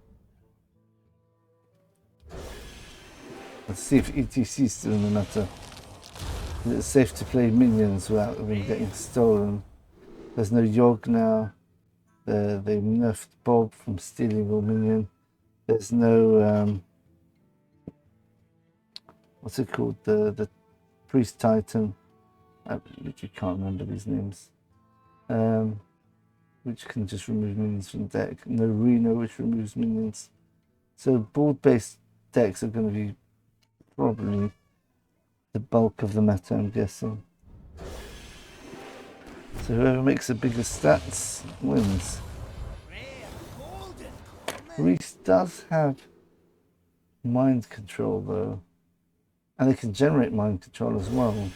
Let's see if ETC is still in the meta. Is it safe to play minions without them getting stolen? There's no Yogg now. They nerfed Bob from stealing your minion. There's no what's it called? The Priest Titan. I literally can't remember these names. Which can just remove minions from the deck. No Reno, which removes minions. So board-based decks are going to be probably the bulk of the meta, I'm guessing. So whoever makes the biggest stats wins. Reese does have mind control though. And they can generate mind control as well.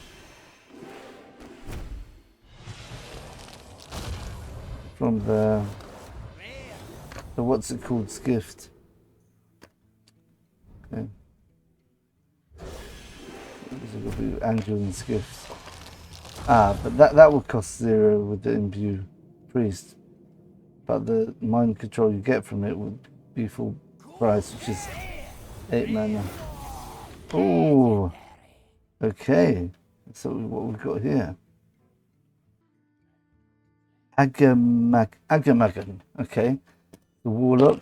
From the what's it called, Skift. Okay. Angel and Skift. But that would cost 0 with the Imbue Priest. But the mind control you get from it would be full price, which is 8 mana. Oh, okay. So what we've got here. AGAMAGGAN. Okay. The Warlock.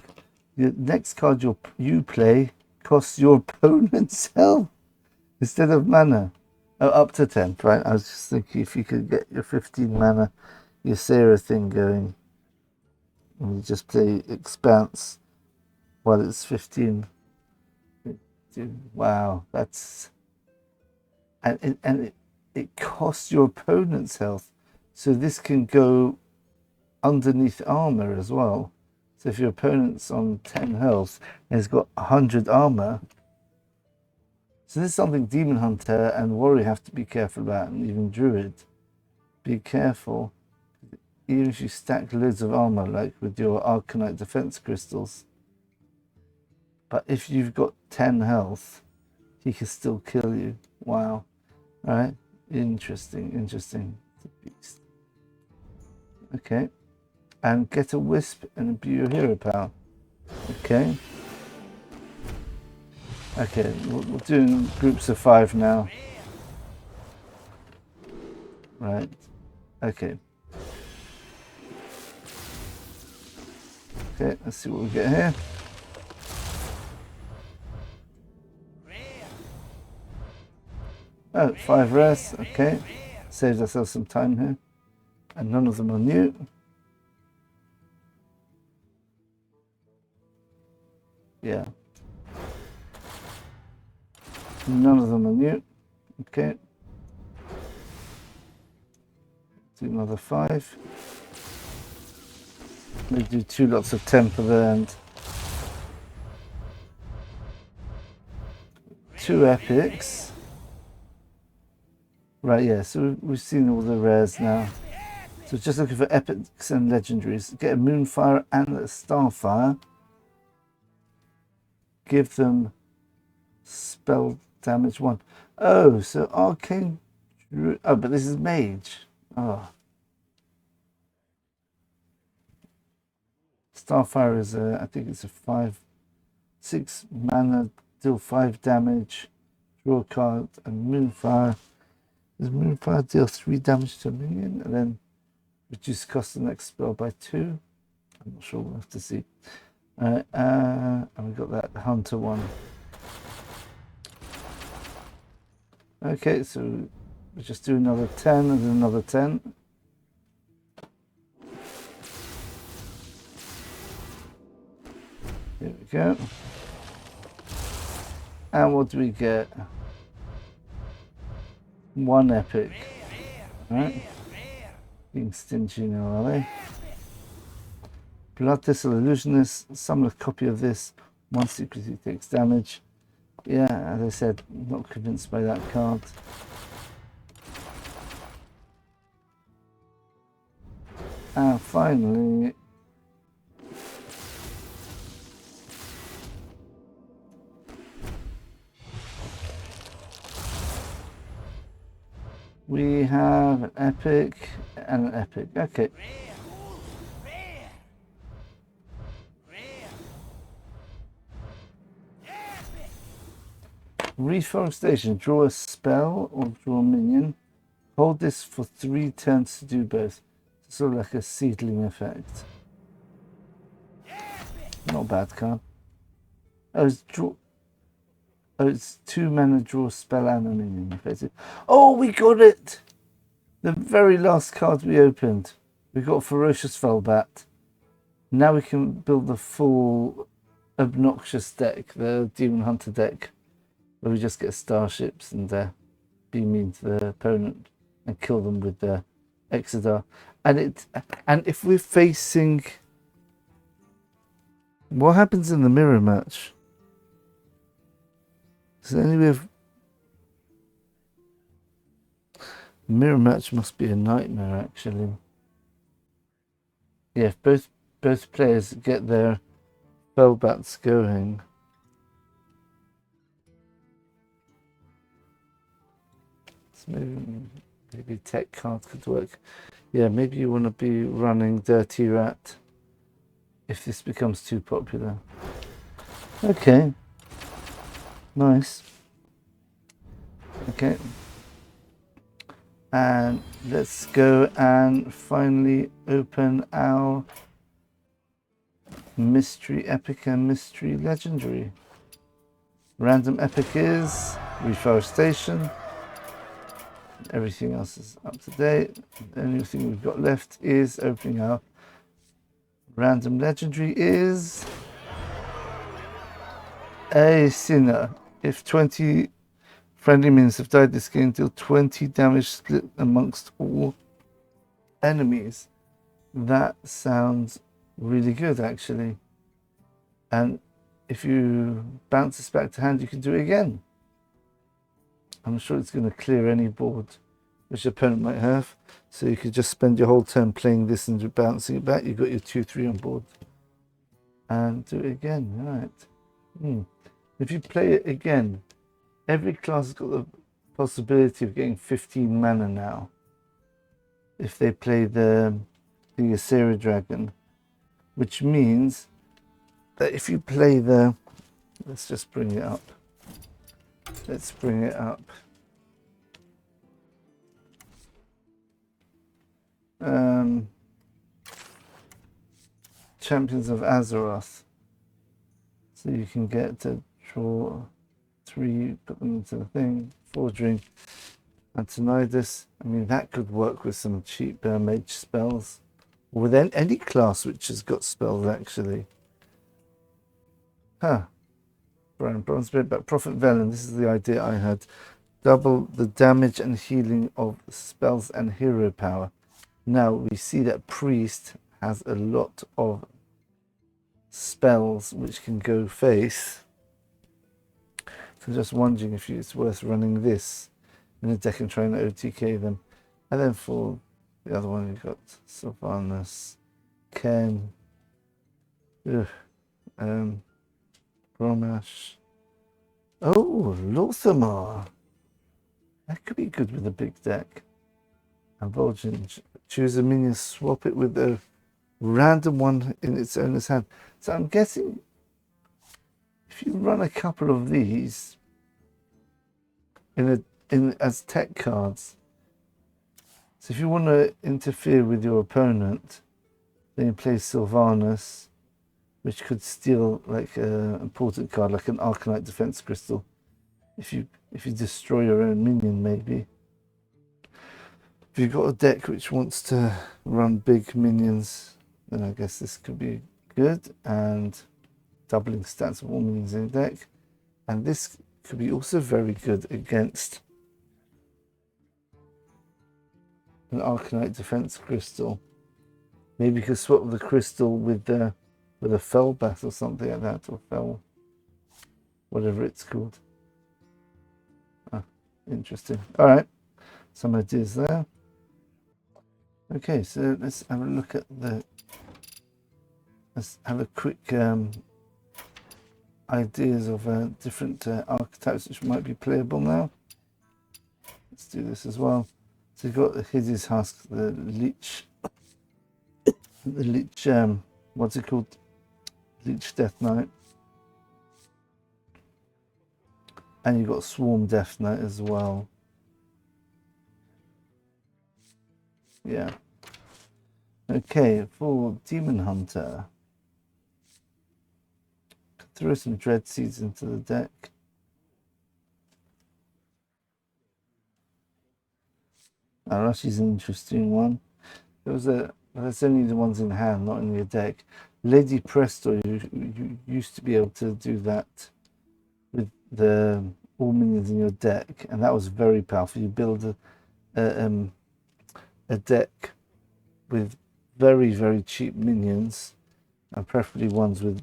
The next card you play costs your opponent's health instead of mana. Oh, up to 10, right? I was just thinking if you could get your 15 mana, your Sarah thing going, and you just play Expanse while it's 15. Wow, that's... And it costs your opponent's health. So this can go underneath armor as well. So if your opponent's on 10 health and has got 100 armor, so this is something Demon Hunter and Warrior have to be careful about, and even Druid. Be careful. Even if you stack loads of armor, like with your Arcanite defense crystals. But if you've got 10 health, he can still kill you. Wow. Alright. Interesting, interesting. It's a beast. Okay. And get a Wisp and imbue your hero power. Okay. Okay, we're doing groups of 5 now. Right. Okay. Okay, let's see what we get here. Oh, 5 rares. Okay. Saved ourselves some time here. And none of them are new. Yeah. None of them are new. Okay. Do another 5. We do 2 lots of temper there and 2 epics. Right, yeah, so we've seen all the rares now. So just looking for epics and legendaries. Get a Moonfire and a Starfire. Give them spell damage 1. Oh, so Arcane... Oh, but this is Mage. Oh. Starfire is I think it's a 6 mana, deal 5 damage, draw a card, and Moonfire. Does Moonfire deal 3 damage to a minion and then reduce cost of the next spell by 2? I'm not sure, we'll have to see. And we got that Hunter one. Okay, so we'll just do another 10 and another 10. Here we go. And what do we get? 1 epic. Alright. Being stingy now, are they? Blood Thistle Illusionist. Summon a copy of this. 1 secretly takes damage. Yeah, as I said, not convinced by that card. And finally, we have an epic and an epic. Okay. Reforestation. Draw a spell or draw a minion. Hold this for 3 turns to do both. Sort of like a seedling effect. Not a bad card. Oh, it's 2 mana, draw a spell and a minion effective. Oh, we got it! The very last card we opened. We got Ferocious Felbat. Now we can build the full obnoxious deck, the Demon Hunter deck, where we just get starships and be mean to the opponent and kill them with the Exodar. And if we're facing, what happens in the mirror match? Is there any way of... Mirror match must be a nightmare, actually. Yeah, if both players get their Felbats going. So maybe tech cards could work. Yeah, maybe you want to be running Dirty Rat if this becomes too popular. Okay. Nice. Okay. And let's go and finally open our Mystery Epic and Mystery Legendary. Random Epic is Reforestation. Everything else is up to date. The only thing we've got left is opening our Random Legendary is AESSINA. If 20 friendly minions have died this game, deal 20 damage split amongst all enemies. That sounds really good, actually. And if you bounce this back to hand, you can do it again. I'm sure it's going to clear any board which your opponent might have. So you could just spend your whole turn playing this and bouncing it back. You've got your 2-3 on board. And do it again. Right. If you play it again, every class has got the possibility of getting 15 mana now. If they play the Asera Dragon. Which means that if you play the... Let's just bring it up. Let's bring it up. Champions of Azeroth. So you can get to draw 3, put them into the thing, Forging, and Tinnitus. I mean, that could work with some cheap mage spells. Or with any class which has got spells, actually. Huh. Brian Bronze Spirit, but Prophet Velen, this is the idea I had. Double the damage and healing of spells and hero power. Now we see that Priest has a lot of spells which can go face. So just wondering if it's worth running this in a deck and trying to OTK them. And then for the other one, you've got Sylvanas, Ken, Bromash. Oh, Lothamar. That could be good with a big deck. And Vol'jin. Choose a minion, swap it with a random one in its owner's hand. So I'm guessing if you run a couple of these as tech cards, so if you want to interfere with your opponent, then you play Sylvanas, which could steal like an important card, like an Arcanite Defense Crystal. If you destroy your own minion, maybe. If you've got a deck which wants to run big minions, then I guess this could be good. And doubling stats of all minions in the deck. And this could be also very good against an Arcanite Defense Crystal. Maybe you could swap the crystal with a Felbat or something like that, or Fel, whatever it's called. Interesting. All right, some ideas there. Okay, so let's have a look at the. Let's have a quick ideas of different archetypes which might be playable now. Let's do this as well. So you've got the Hideous Husk, the Leech, what's it called? Leech Death Knight. And you've got Swarm Death Knight as well. Yeah. Okay, for Demon Hunter. Throw some Dread Seeds into the deck. Arashi's an interesting one. That's only the ones in hand, not in your deck. Lady Presto, you used to be able to do that with the all minions in your deck, and that was very powerful. You build a deck with very, very cheap minions, and preferably ones with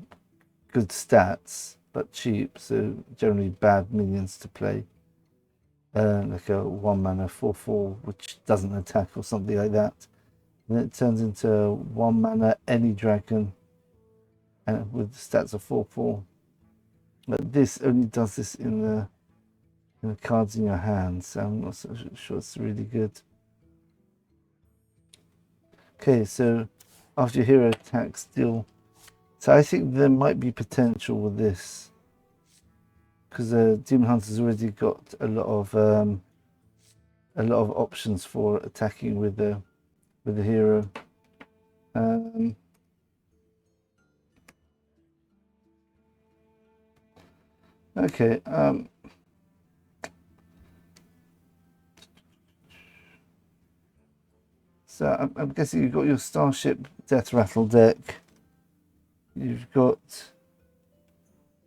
good stats, but cheap, so generally bad minions to play. Like a 1 mana 4/4, which doesn't attack or something like that. And it turns into 1 mana any dragon, and with stats of 4/4. But this only does this in the cards in your hand, so I'm not so sure it's really good. Okay, so after your hero attacks, deal. So I think there might be potential with this, because Demon Hunter's already got a lot of options for attacking with the hero. Okay. So I'm guessing you've got your Starship Death Rattle deck. You've got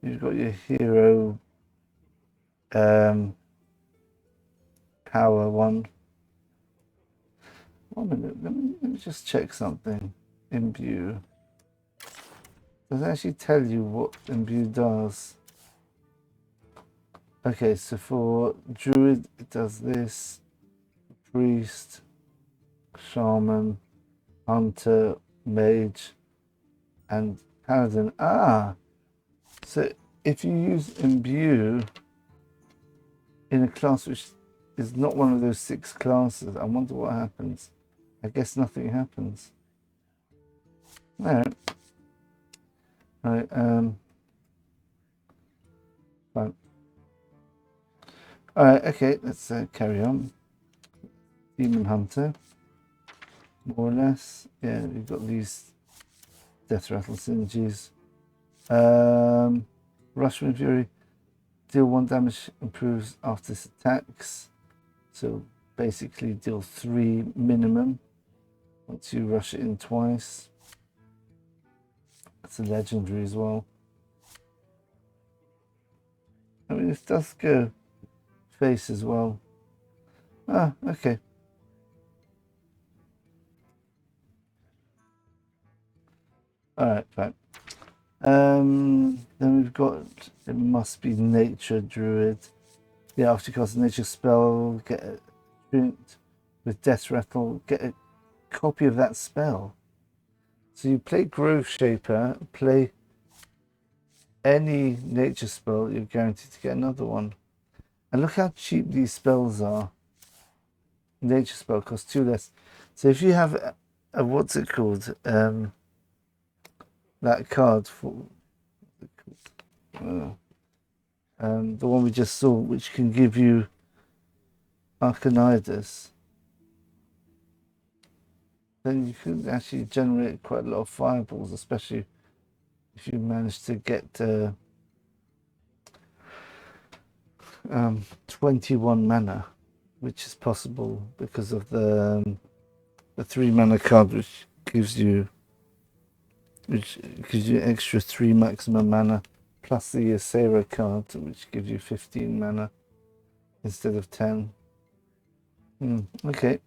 your hero power one. 1 minute. Let me just check something. Imbue. Does it actually tell you what Imbue does? Okay, so for Druid it does this. Priest, Shaman, Hunter, Mage, and Paladin. So if you use Imbue in a class which is not one of those 6 classes, I wonder what happens. I guess nothing happens. No. Right. Fine. All right. Okay. Let's carry on. Demon Hunter. More or less. Yeah. We've got these Death Rattle synergies. Rushman Fury. Deal 1 damage, improves after this attacks. So basically deal 3 minimum once you rush it in twice. It's a legendary as well. I mean, this does go face as well. Okay. Alright, fine. Then we've got, it must be Nature Druid. Yeah, after you cast a nature spell, get a print with Death Rattle, get a copy of that spell. So you play Grove Shaper, play any nature spell, you're guaranteed to get another one. And look how cheap these spells are. Nature spell costs 2 less. So if you have a what's it called? That card for the one we just saw, which can give you Archenides, then you can actually generate quite a lot of fireballs, especially if you manage to get 21 mana, which is possible because of the 3 mana card, which gives you extra 3 maximum mana, plus the Asera card, which gives you 15 mana instead of 10. Okay.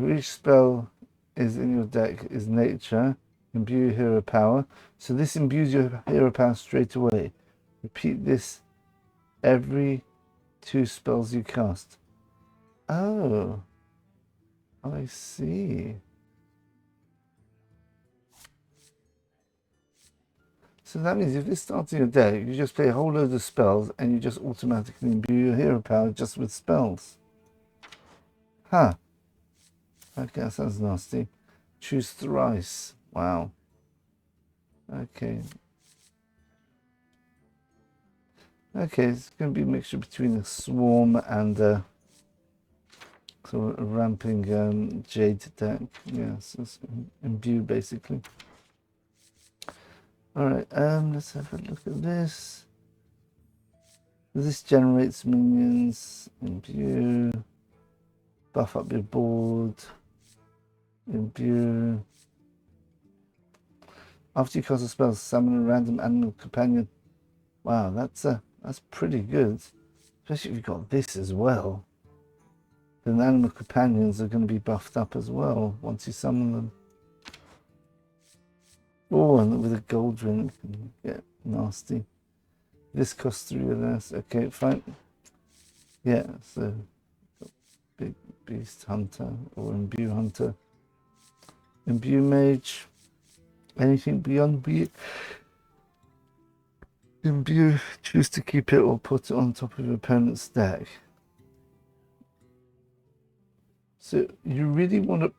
Each spell is in your deck is nature. Imbue hero power. So this imbues your hero power straight away. Repeat this every 2 spells you cast. Oh. I see. So that means if this starts in your deck, you just play a whole load of spells and you just automatically imbue your hero power just with spells. Huh. Okay, that sounds nasty. Choose thrice. Wow. Okay. Okay, it's going to be a mixture between a swarm and a sort of a ramping jade deck. Yes, it's imbue basically. Alright, let's have a look at this. This generates minions, imbue, buff up your board, imbue. After you cast a spell, summon a random animal companion. Wow, that's pretty good. Especially if you've got this as well. Then animal companions are going to be buffed up as well once you summon them. Oh, and with a GOLDRINN, it can get nasty. This costs 3 of this. Okay, fine. Yeah, so big beast hunter or imbue hunter. Imbue mage. Anything beyond imbue, choose to keep it or put it on top of your opponent's deck. So you really want to,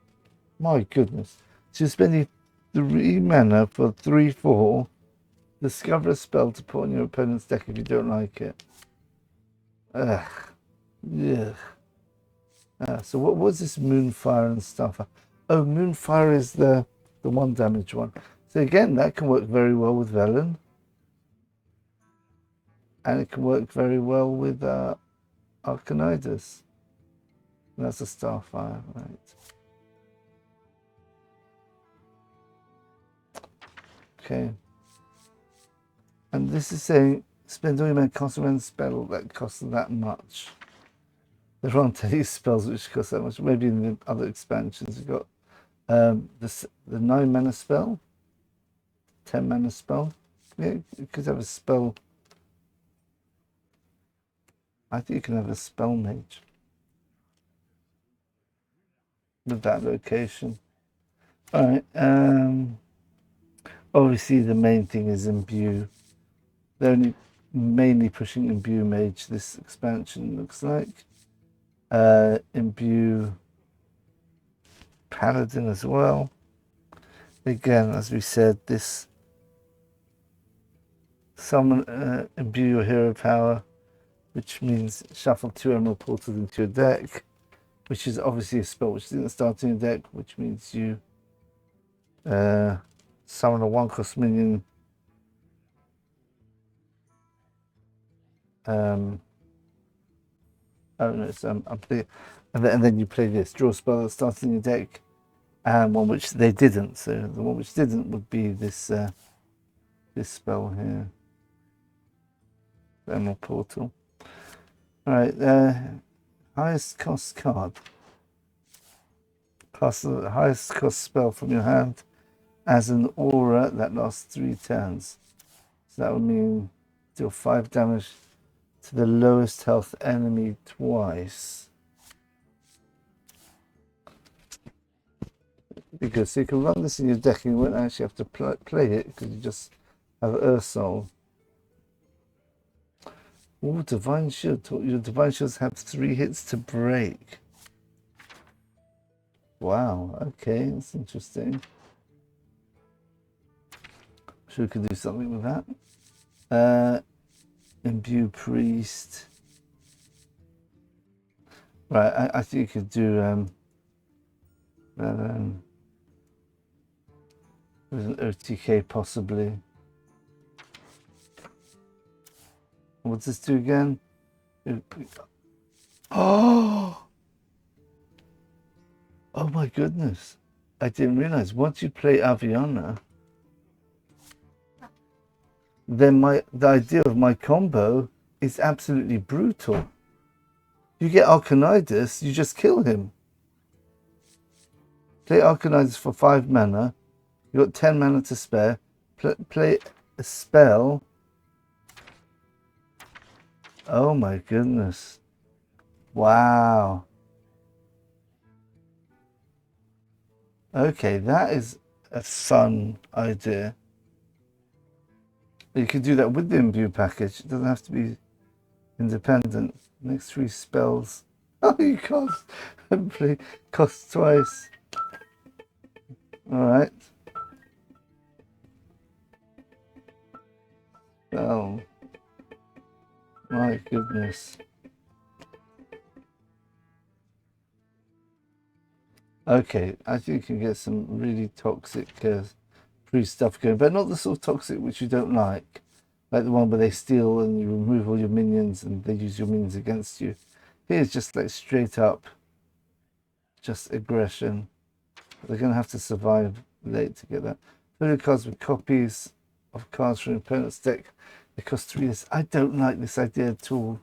my goodness. So you're spending 3 mana for 3/4. Discover a spell to put on your opponent's deck if you don't like it. Ugh. Yeah. So what was this Moonfire and stuff? Oh, Moonfire is the 1 damage one. So again, that can work very well with Velen. And it can work very well with Archenides. That's a Starfire, right? Okay. And this is saying spend all your mana, cast a spell that costs that much. There aren't any spells which cost that much. Maybe in the other expansions you've got the 9 mana spell, 10 mana spell. Yeah, you could have a spell. I think you can have a spell mage with that location. Alright, obviously the main thing is imbue. They're only mainly pushing imbue mage this expansion, looks like. Imbue paladin as well. Again, as we said, this summon imbue your hero power, which means shuffle 2 emerald portals into your deck, which is obviously a spell which didn't start in your deck, which means you summon a 1-cost minion. Oh no, it's and then you play this, draw a spell that starts in your deck, and one which they didn't. So the one which didn't would be this this spell here, the Emerald Portal. All right, highest cost card. Cast the highest cost spell from your hand as an aura that lasts 3 turns. So that would mean deal 5 damage to the lowest health enemy twice. Because you can run this in your deck and you won't actually have to play it because you just have Earth Soul. Oh, Divine Shield. Your Divine Shields have 3 hits to break. Wow, okay, that's interesting. Sure, we could do something with that. Imbue Priest. Right, I think you could do with an OTK possibly. What's this do again? Oh! Oh my goodness. I didn't realize once you play Aviana, then the idea of my combo is absolutely brutal. You get Archenides, you just kill him. Play Archenides for 5 mana. You got 10 mana to spare. Play a spell. Oh my goodness. Wow. Okay, that is a fun idea. You could do that with the imbue package. It doesn't have to be independent. Next 3 spells. Oh, you cost. Hopefully, costs twice. Alright. Oh. My goodness. Okay, I think you can get some really toxic free stuff going, but not the sort of toxic which you don't like the one where they steal and you remove all your minions and they use your minions against you. Here's just like straight up, just aggression. They're going to have to survive late to get that. 30 cards with copies of cards from your opponent's deck. They cost 3. I don't like this idea at all.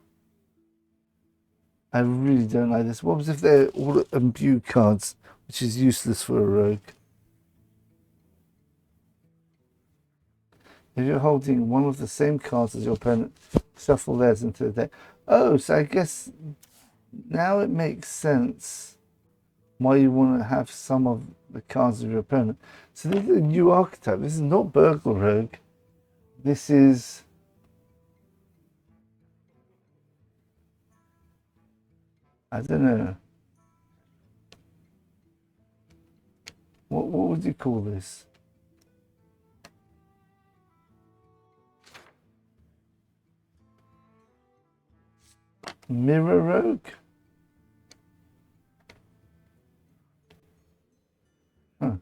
I really don't like this. What was if they're all imbue cards, which is useless for a rogue? If you're holding one of the same cards as your opponent, shuffle theirs into the deck. Oh, so I guess now it makes sense why you want to have some of the cards of your opponent. So this is a new archetype. This is not Burgle Rogue. This is... I don't know. What would you call this? Mirror Rogue? Huh.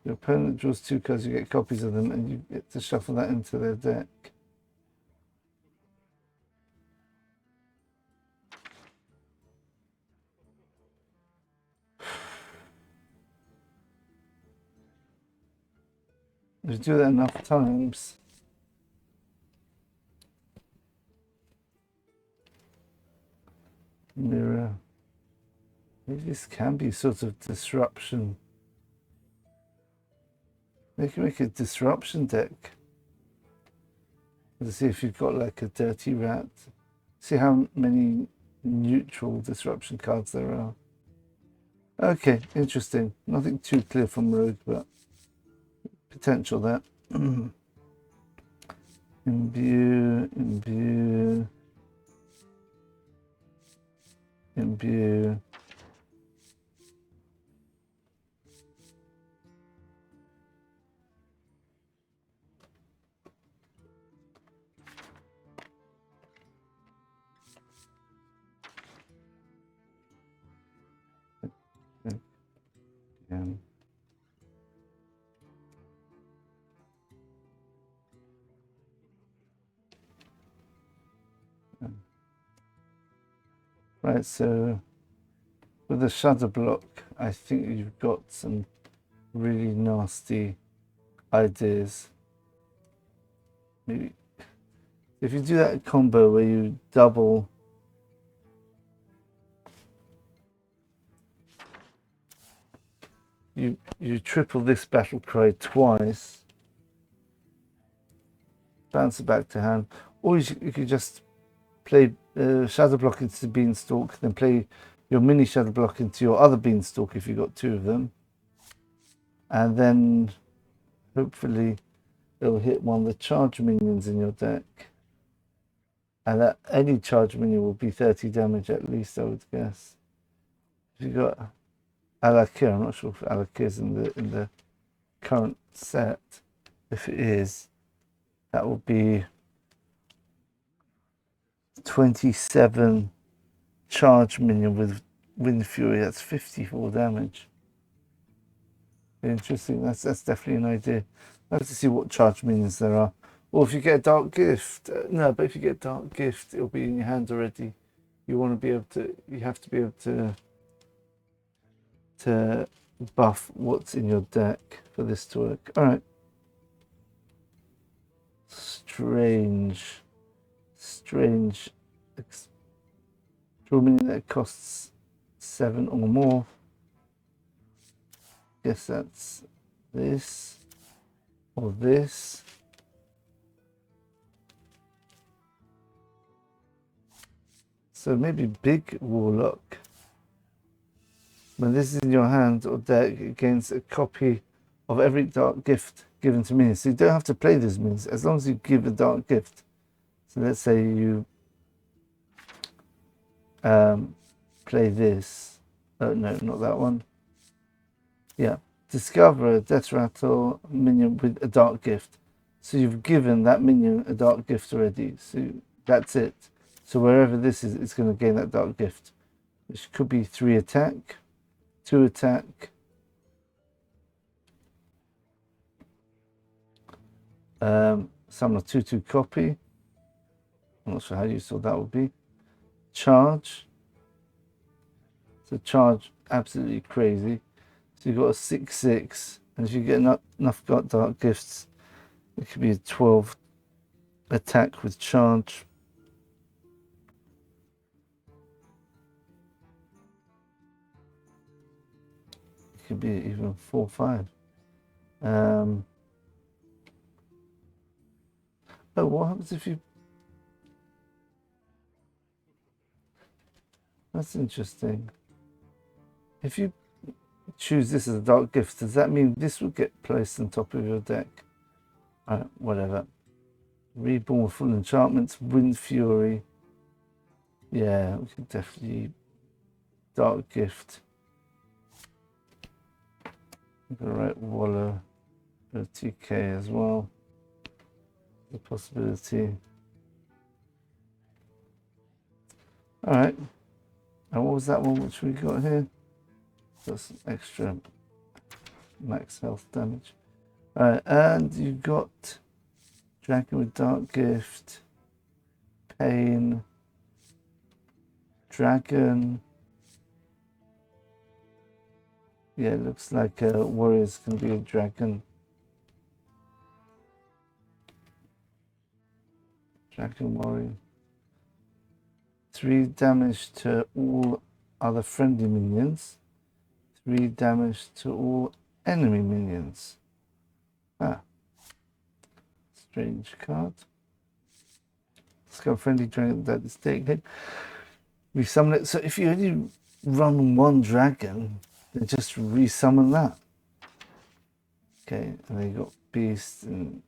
Your opponent draws 2 cards, you get copies of them, and you get to shuffle that into their deck. If you do that enough times, mirror. Maybe this can be sort of disruption. They can make a disruption deck. Let's see if you've got like a dirty rat. See how many neutral disruption cards there are. Okay, interesting. Nothing too clear from Rogue, but potential there. Imbue, imbue, imbue. Again. Right, so with the shadow block, I think you've got some really nasty ideas. Maybe if you do that combo where you double you triple this battle cry twice, bounce it back to hand, or you could just play shadow block into Beanstalk, then play your mini shadow block into your other Beanstalk if you've got 2 of them, and then hopefully it'll hit one of the charge minions in your deck, and that any charge minion will be 30 damage at least, I would guess. If you got Alakir, I'm not sure if Alakir is in the current set. If it is, that will be 27 charge minion with Wind Fury. That's 54 damage. Interesting. That's definitely an idea. I have to see what charge minions there are. Or if you get a Dark Gift. No, but if you get Dark Gift, it'll be in your hand already. You want to be able to. You have to be able to buff what's in your deck for this to work. All right. Strange. Draw minion that costs 7 or more. Guess that's this or this. So maybe big Warlock. When this is in your hand or deck, it gains a copy of every dark gift given to minions. So you don't have to play these minions as long as you give a dark gift. So let's say you play this. Oh no, not that one. Yeah, discover a death rattle minion with a dark gift. So you've given that minion a dark gift already. So that's it. So wherever this is, it's going to gain that dark gift, which could be 3 attack, 2 attack, summon a 2/2 copy. I'm not sure how useful that would be. Charge. So charge, absolutely crazy. So you've got a 6/6, and if you get enough dark gifts, it could be a 12 attack with charge. It could be even 4/5. Oh, what happens if you... That's interesting. If you choose this as a dark gift, does that mean this will get placed on top of your deck? Alright, whatever. Reborn with full enchantments, Wind Fury. Yeah, we can definitely dark gift. The right Waller, TK as well. The possibility. Alright. And what was that one which we got here? Got some extra max health damage. Alright, and you got Dragon with Dark Gift, Pain, Dragon. Yeah, it looks like Warrior's going to be a dragon. Dragon Warrior. 3 damage to all other friendly minions. 3 damage to all enemy minions. Ah. Strange card. Let's go friendly dragon that is taken. We summon it. So if you only run 1 dragon, then just resummon that. Okay, and then you got beast and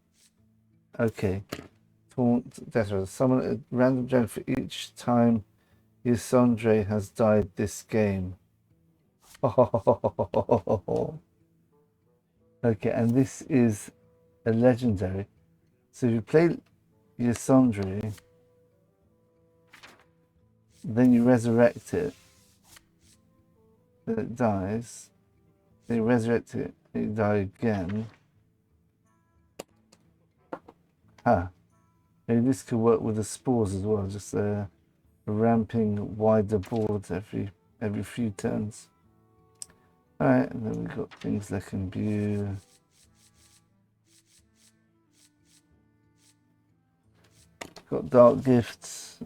okay. Taunt, that's right. Summon a random dragon for each time Yasandre has died this game. Okay, and this is a legendary. So if you play Yasandre, then you resurrect it, then it dies, then you resurrect it, and you die again. Maybe this could work with the spores as well, just a ramping wider board every few turns. Alright, and then we've got things like imbue. Got dark gifts.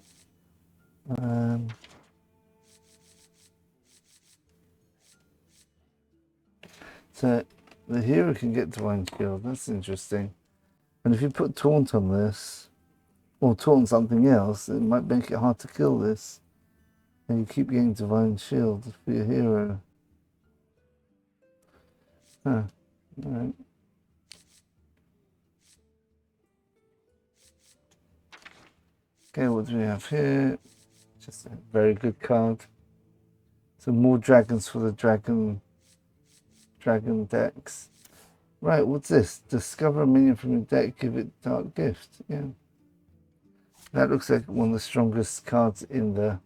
So the hero can get Divine Shield, that's interesting. And if you put Taunt on this, or Taunt something else, it might make it hard to kill this. And you keep getting Divine Shield for your hero. Huh. Alright. Okay, what do we have here? Just a very good card. So more dragons for the dragon decks. Right, what's this? Discover a minion from your deck, give it dark gift. Yeah. That looks like one of the strongest cards in the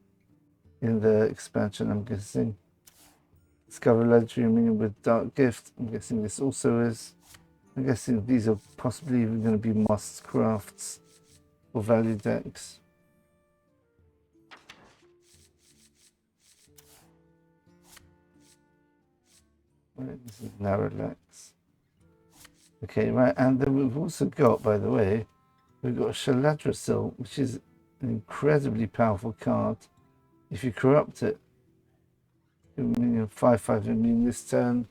expansion, I'm guessing. Discover a legendary minion with dark gift. I'm guessing this also is. I'm guessing these are possibly even going to be must crafts or value decks. Right, this is NARALEX. Okay, right, and then we've also got, by the way, we've got Shaladrassil, which is an incredibly powerful card. If you corrupt it, you mean 5/5 immune this turn.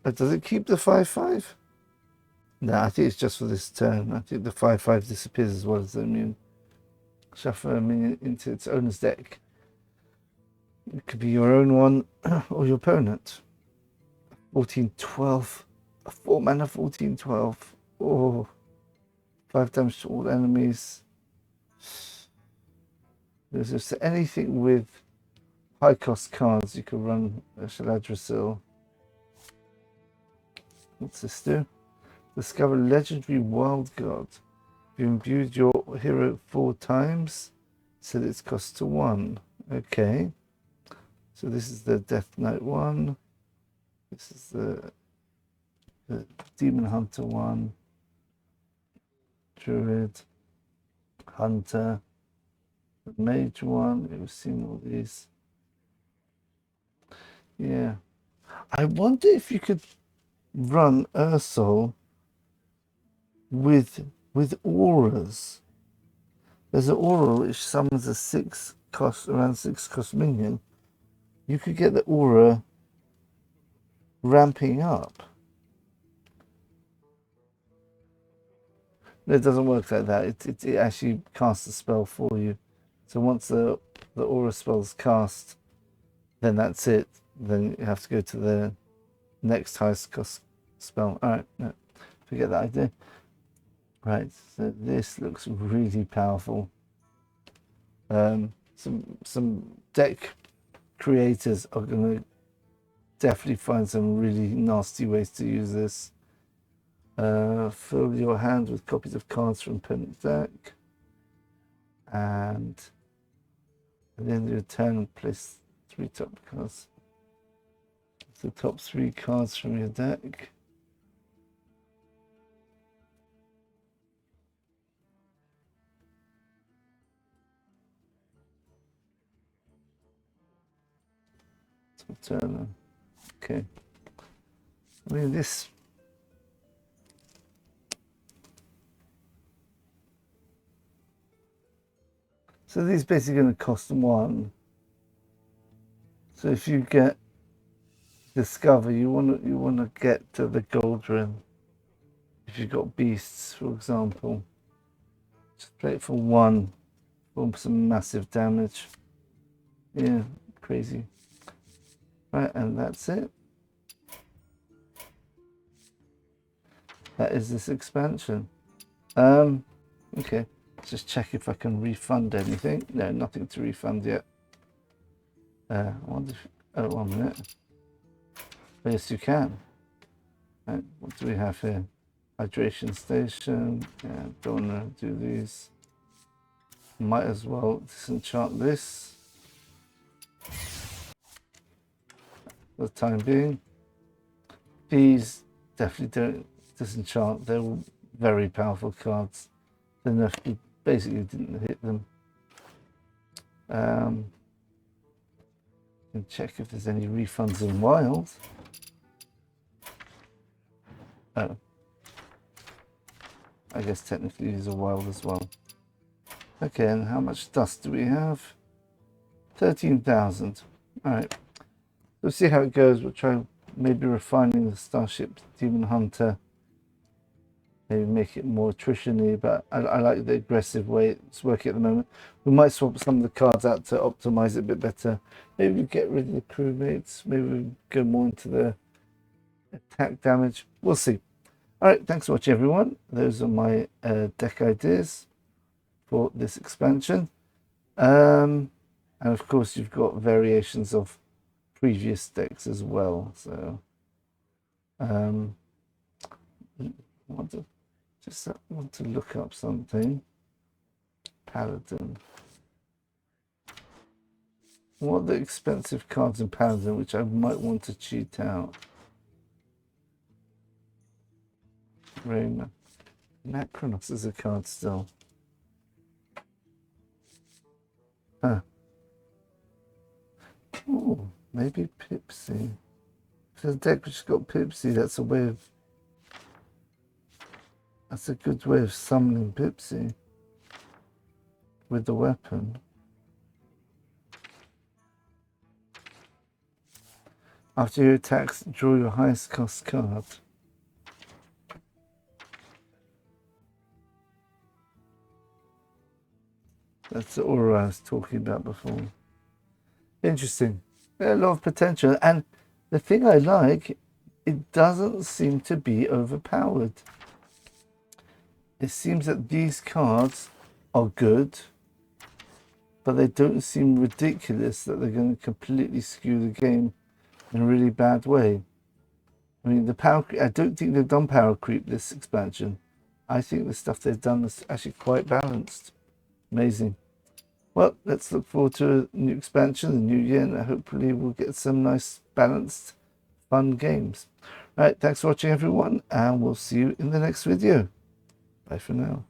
But does it keep the 5/5? No, I think it's just for this turn. I think the 5/5 disappears as well as the immune. Shuffle a minion into its owner's deck. It could be your own one or your opponent. 14/12. A 4-mana 14/12. Oh, 5 damage to all enemies. There's just anything with high cost cards. You could run a Shaladrassil. What's this do? Discover legendary wild god. You imbued your hero 4 times, set its cost to 1. Okay. So this is the Death Knight one. This is the Demon Hunter one. Druid. Hunter. The Mage one. We've seen all these. Yeah. I wonder if you could run Ursol with auras. There's an aura which summons a 6 cost, around 6 cost minion. You could get the aura ramping up. No, it doesn't work like that. It actually casts a spell for you. So once the aura spell's cast, then that's it. Then you have to go to the next highest cost spell. Alright, no, forget that idea. Right, so this looks really powerful. Some deck creators are going to definitely find some really nasty ways to use this. Fill your hand with copies of cards from opponent deck, and at the end of your turn, place 3 top cards. The top 3 cards from your deck. Turn. Okay. I mean this. So these basically going to cost 1. So if you get Discover, you want to get to the GOLDRINN. If you've got beasts, for example, just play it for 1 for some massive damage. Yeah, crazy. Right, and that's it. That is this expansion. Okay, let's just check if I can refund anything. No, nothing to refund yet. I wonder if, oh, 1 minute. Oh, yes, you can. Right, what do we have here? Hydration station. Yeah, don't want to do these. Might as well disenchant this for the time being. These definitely don't disenchant. They're very powerful cards. The nerf basically didn't hit them. And check if there's any refunds in wild. Oh, I guess technically these are wild as well. Okay, and how much dust do we have? 13,000. All right, we'll see how it goes. We'll try maybe refining the Starship Demon Hunter. Maybe make it more attrition-y, but I like the aggressive way it's working at the moment. We might swap some of the cards out to optimize it a bit better. Maybe we get rid of the crewmates. Maybe we go more into the attack damage. We'll see. All right, thanks for watching, everyone. Those are my deck ideas for this expansion. And of course, you've got variations of previous decks as well. So I want to look up something. Paladin. What are the expensive cards in Paladin which I might want to cheat out? Rayman. Macronos is a card still. Huh. Oh, maybe Pipsy. If there's a deck which has got Pipsy, that's a way of... That's a good way of summoning Pipsy with the weapon. After your attacks, draw your highest cost card. That's the aura I was talking about before. Interesting. A lot of potential. And the thing I like, it doesn't seem to be overpowered. It seems that these cards are good, but they don't seem ridiculous that they're going to completely skew the game in a really bad way. I mean, the power. I don't think they've done power creep this expansion. I think the stuff they've done is actually quite balanced. Amazing. Well, let's look forward to a new expansion, the new year, and hopefully we'll get some nice, balanced, fun games. All right, thanks for watching, everyone, and we'll see you in the next video. Bye for now.